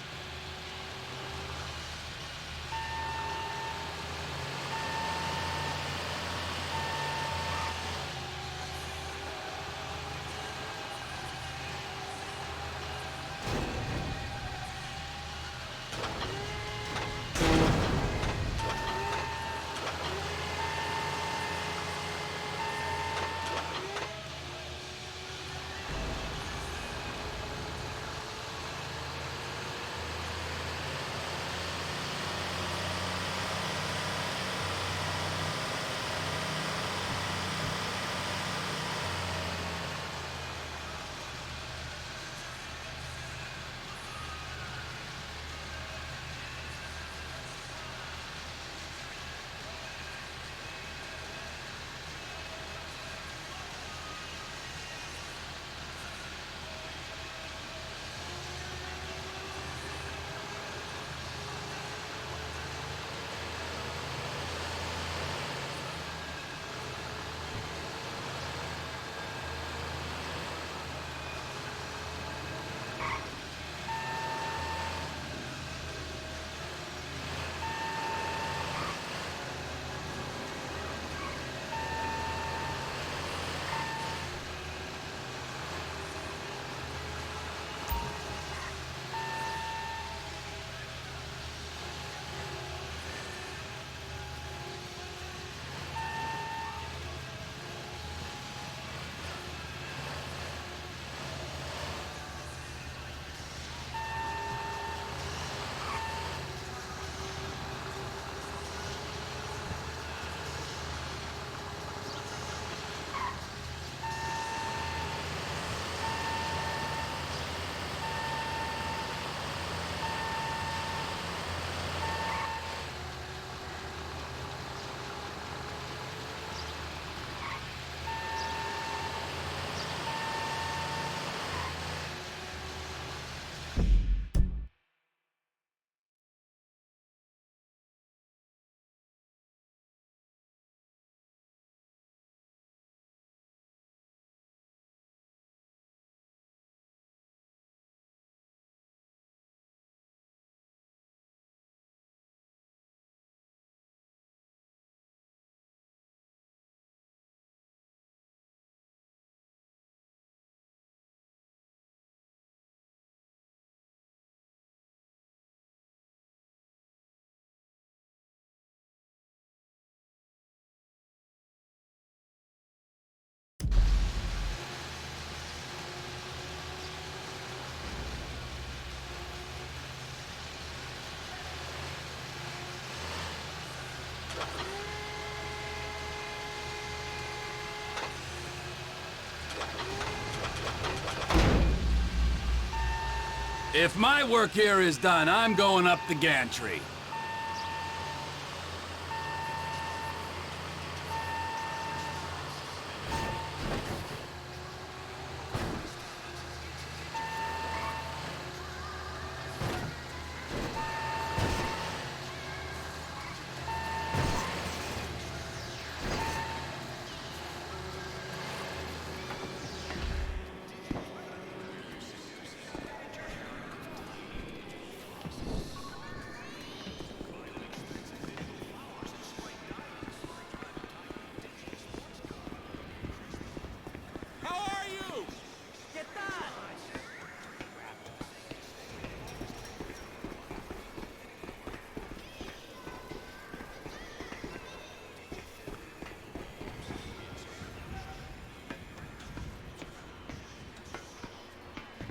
If my work here is done, I'm going up the gantry.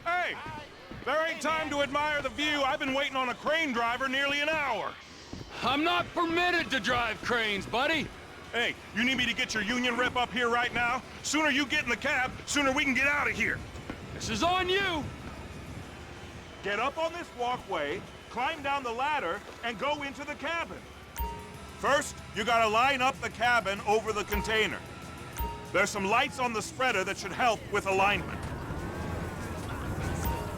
Hey! There ain't time to admire the view. I've been waiting on a crane driver nearly an hour. I'm not permitted to drive cranes, buddy. Hey, you need me to get your union rep up here right now? Sooner you get in the cab, sooner we can get out of here. This is on you. Get up on this walkway, climb down the ladder, and go into the cabin. First, you gotta line up the cabin over the container. There's some lights on the spreader that should help with alignment.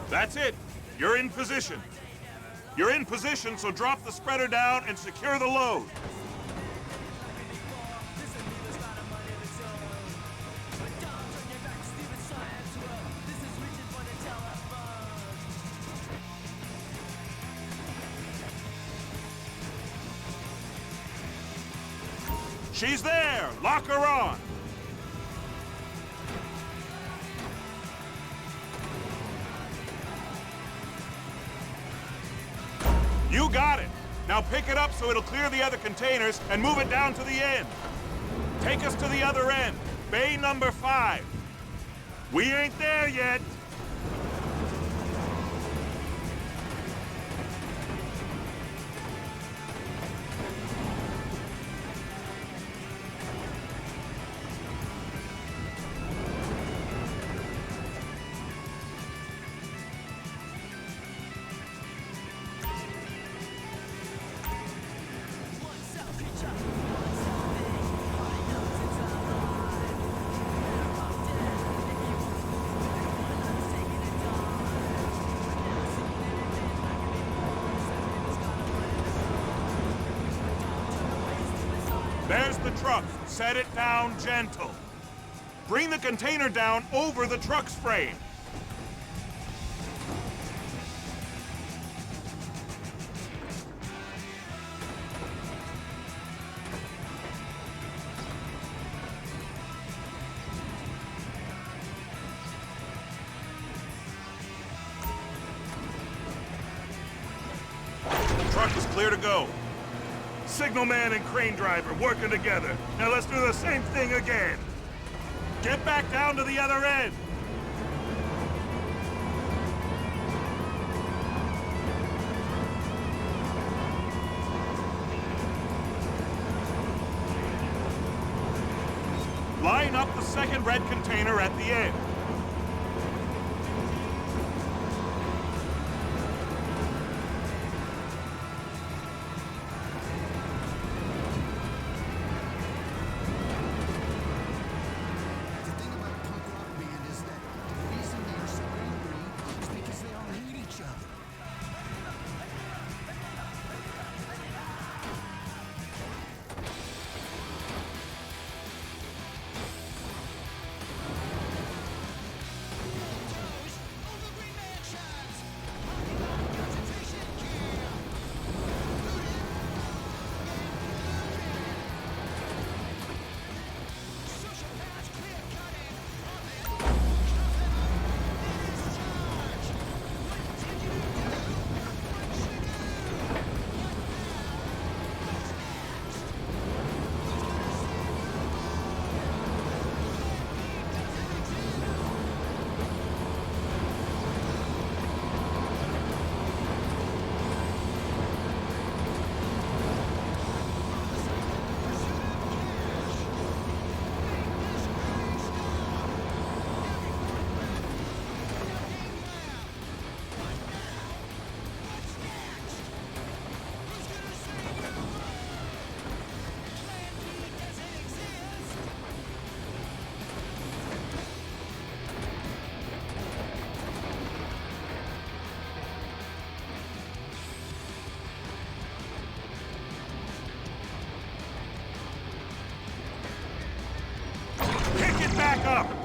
That's it. You're in position. You're in position, so drop the spreader down and secure the load. She's there! Lock her on! You got it! Now pick it up so it'll clear the other containers and move it down to the end. Take us to the other end, bay number 5. We ain't there yet. There's the truck. Set it down gentle. Bring the container down over the truck's frame. The truck is clear to go. Signalman and crane driver working together. Now let's do the same thing again. Get back down to the other end. Line up the second red container at the end.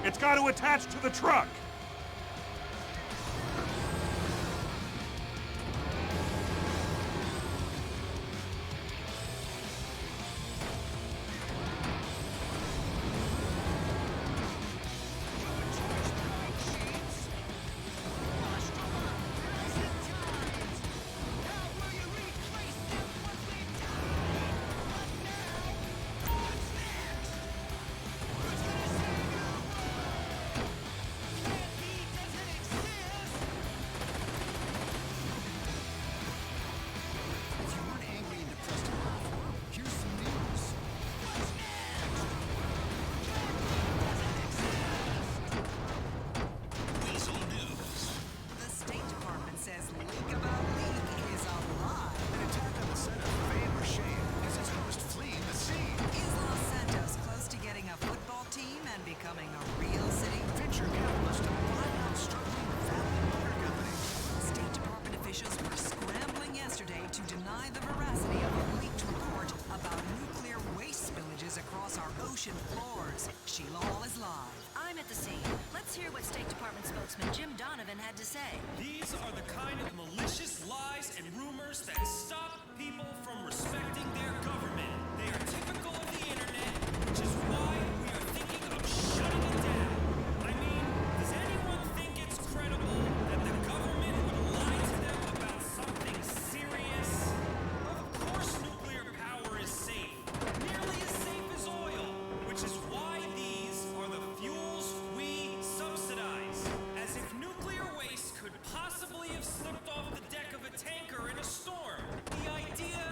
It's got to attach to the truck. Becoming a real city venture capitalist to buy out struggling family motor company. State Department officials were scrambling yesterday to deny the veracity of a leaked report about nuclear waste spillages across our ocean floors. Sheila Hall is live. I'm at the scene. Let's hear what State Department spokesman Jim Donovan had to say. These are the kind of malicious lies and rumors that stop people from respecting their government. They are typical of the internet, which is why we are thinking of shutting it down. I mean, does anyone think it's credible that the government would lie to them about something serious? Of course nuclear power is safe. Nearly as safe as oil, which is why these are the fuels we subsidize. As if nuclear waste could possibly have slipped off the deck of a tanker in a storm. The idea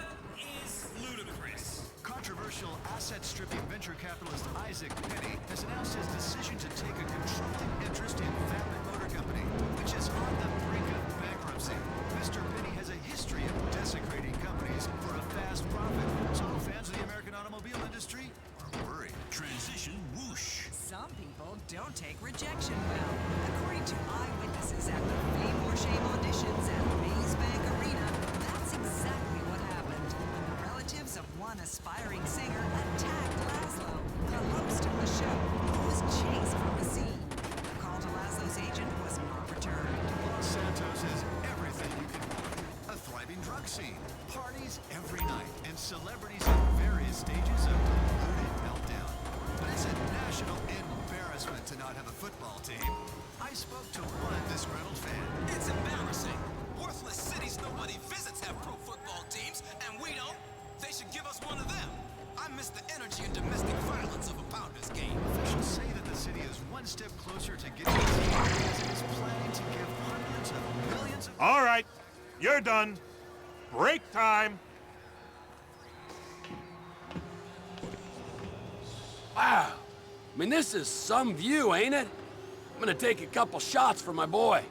is ludicrous. Controversial asset-stripping venture capitalist Isaac Penny has announced his decision to take a controlling interest in Family Motor Company, which is on the brink of bankruptcy. Mr. Penny has a history of desecrating companies for a fast profit, so fans of the American automobile industry are worried. Transition whoosh. Some people don't take rejection well. According to eyewitnesses at the Fame or Shame auditions at Maze Bank Arena, that's exactly what happened when the relatives of one aspiring singer attacked Laszlo, the host of the show, who was chased from the scene. The call to Laszlo's agent was not returned. Los Santos is everything you can want. A thriving drug scene, parties every night, and celebrities at various stages of polluted meltdown. But it's a national embarrassment to not have a football team. I spoke to one disgruntled fan. It's embarrassing. Worthless cities nobody visits have pro football teams, and we don't. They should give us one of them. I miss the energy and domestic violence of a Pounders game. Officials say that the city is one step closer to getting a team as it is planning to give hundreds of millions of... All right, you're done. Break time. Wow. I mean, this is some view, ain't it? I'm gonna take a couple shots for my boy.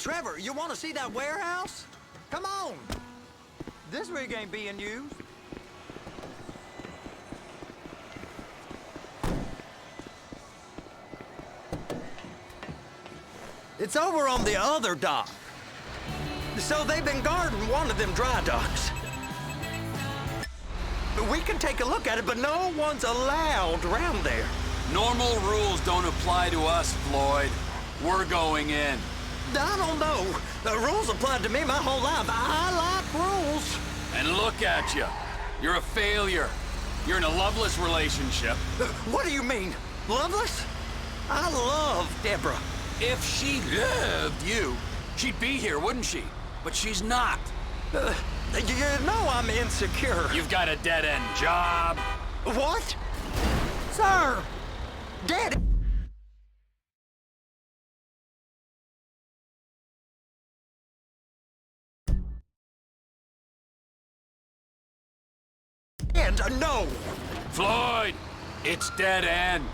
Trevor, you want to see that warehouse? Come on. This rig ain't being used. It's over on the other dock. So they've been guarding one of them dry docks. We can take a look at it, but no one's allowed around there. Normal rules don't apply to us, Floyd. We're going in. I don't know. The rules applied to me my whole life. I like rules. And look at you. You're a failure. You're in a loveless relationship. What do you mean? Loveless? I love Deborah. If she loved you, she'd be here, wouldn't she? But she's not. You know I'm insecure. You've got a dead-end job. What? Sir! Dead? And no! Floyd, it's dead end.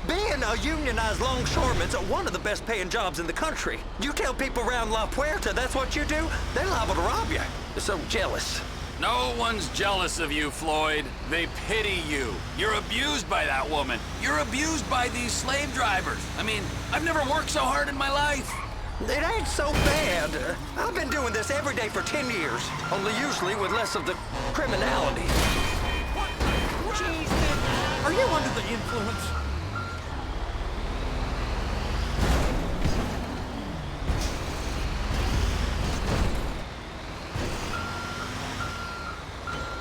Being a unionized longshoreman's one of the best paying jobs in the country. You tell people around La Puerta that's what you do, they're liable to rob you. They're so jealous. No one's jealous of you, Floyd. They pity you. You're abused by that woman. You're abused by these slave drivers. I mean, I've never worked so hard in my life. It ain't so bad. I've been doing this every day for 10 years, only usually with less of the criminality. Jeez, man. Are you under the influence?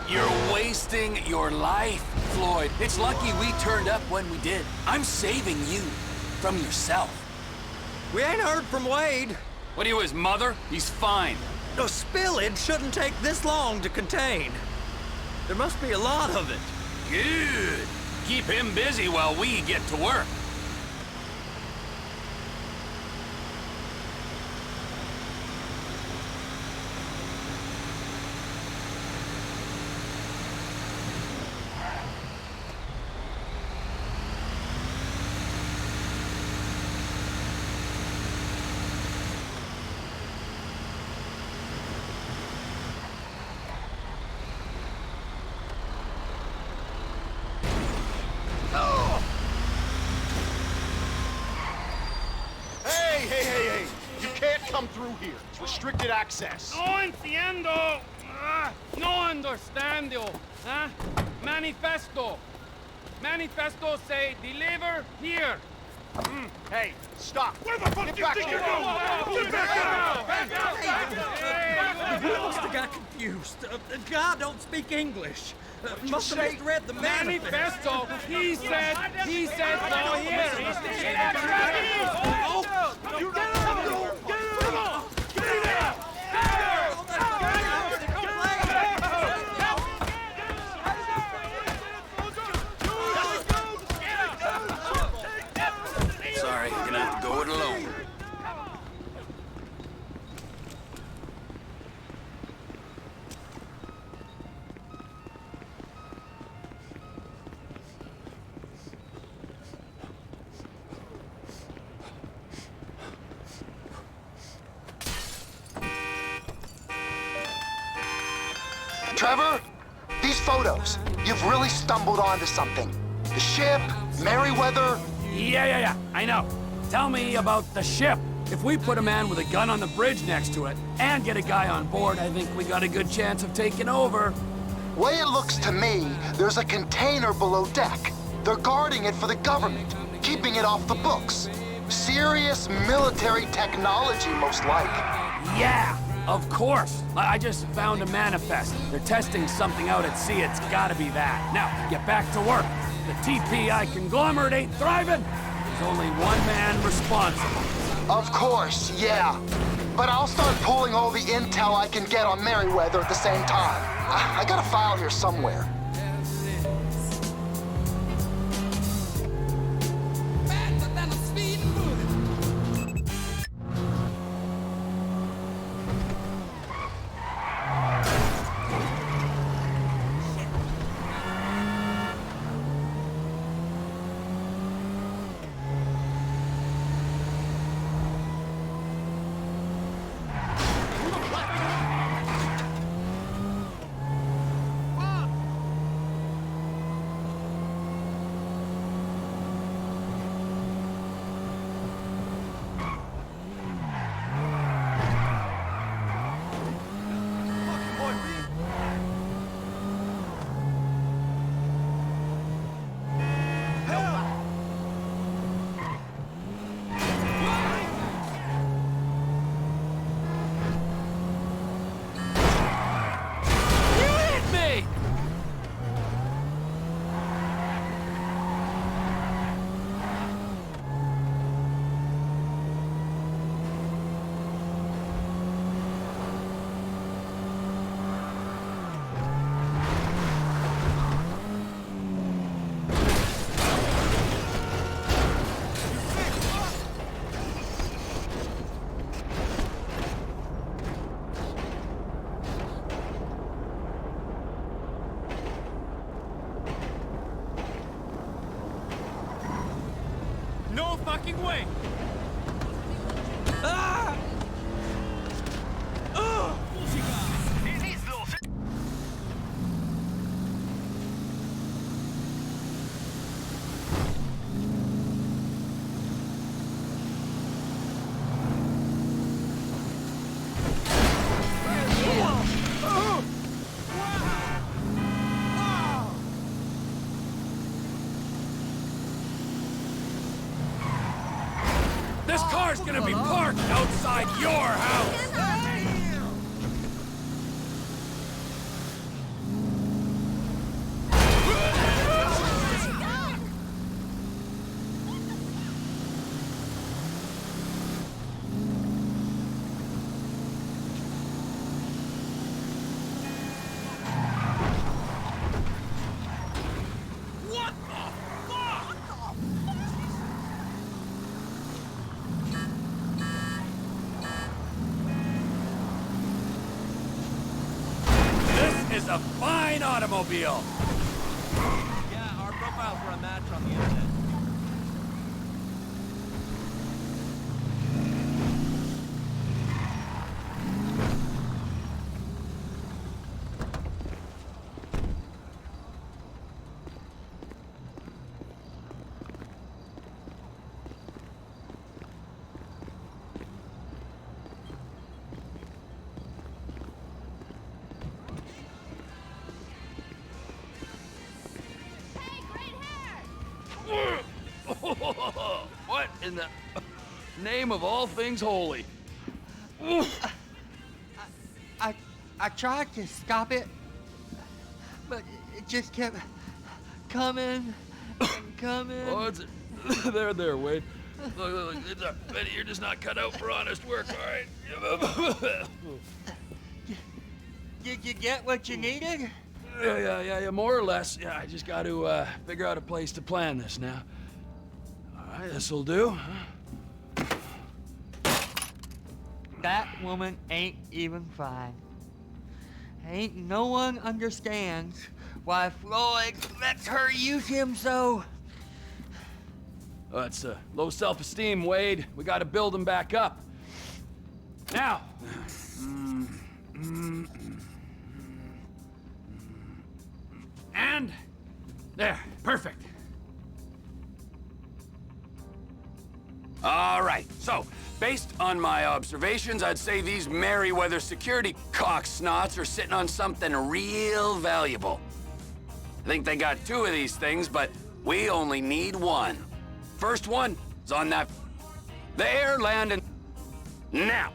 You're wasting your life, Floyd. It's lucky we turned up when we did. I'm saving you from yourself. We ain't heard from Wade. What are you, his mother? He's fine. A spillage shouldn't take this long to contain. There must be a lot of it. Good. Keep him busy while we get to work. Hey! You can't come through here. It's restricted access. No entiendo. No understando. Huh? Manifesto. Manifesto say deliver here. Hey, stop. Where the fuck Get do you back think here. you're going? Get back out! You must have got confused. God don't speak English. Must have misread the manifesto. He said go here. Sorry, you're gonna have to go it alone. Trevor, these photos, you've really stumbled onto something. The ship, Merryweather. Yeah, I know. Tell me about the ship. If we put a man with a gun on the bridge next to it and get a guy on board, I think we got a good chance of taking over. Way it looks to me, there's a container below deck. They're guarding it for the government, keeping it off the books. Serious military technology, most like. Yeah, of course. I just found a manifest. They're testing something out at sea. It's gotta be that. Now, get back to work. The TPI conglomerate ain't thriving. There's only one man responsible. Of course, yeah. But I'll start pulling all the intel I can get on Merryweather at the same time. I got a file here somewhere. fucking way! Ah! Ugh! This car's gonna be parked outside your house! What the fuck? This is a fine automobile. Yeah, our profile for a match on the internet. What in the name of all things holy? I tried to stop it, but it just kept coming and coming. Oh, it's there, Wade. Look, Betty, you're just not cut out for honest work, all right? Did you get what you needed? Yeah, more or less. Yeah, I just got to figure out a place to plan this now. All right, this'll do. That woman ain't even fine. Ain't no one understands why Floyd lets her use him so. Oh, it's low self-esteem, Wade. We got to build him back up. Now. And there, perfect. All right, so based on my observations, I'd say these Merryweather security cocksnots are sitting on something real valuable. I think they got 2 of these things, but we only need 1. First one is on that. There, landing. Now.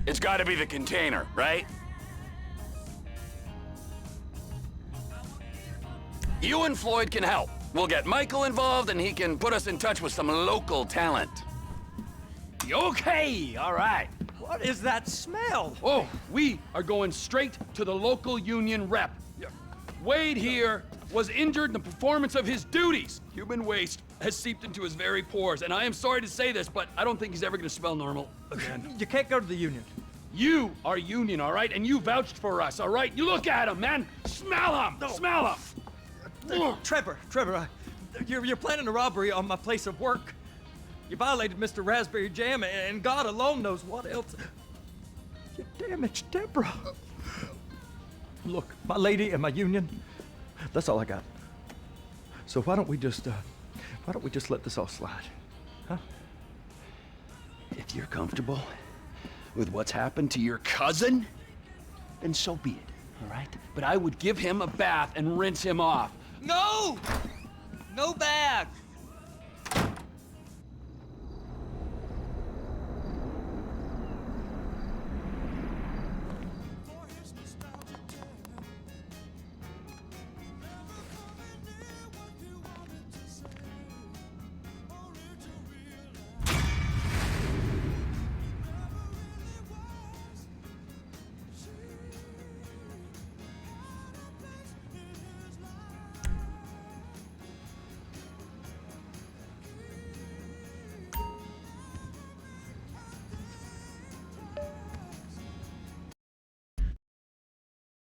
It's got to be the container, right? You and Floyd can help. We'll get Michael involved and he can put us in touch with some local talent. Okay, all right. What is that smell? Oh, we are going straight to the local union rep. Wade here was injured in the performance of his duties. Human waste has seeped into his very pores, and I am sorry to say this, but I don't think he's ever gonna smell normal again. You can't go to the union. You are union, all right? And you vouched for us, all right? You look at him, man. Smell him. No. Smell him. Trevor, you're planning a robbery on my place of work. You violated Mr. Raspberry Jam, and God alone knows what else. You damaged Deborah. Look, my lady and my union, that's all I got. So why don't we just let this all slide, huh? If you're comfortable with what's happened to your cousin, then so be it, all right? But I would give him a bath and rinse him off. No! No bath!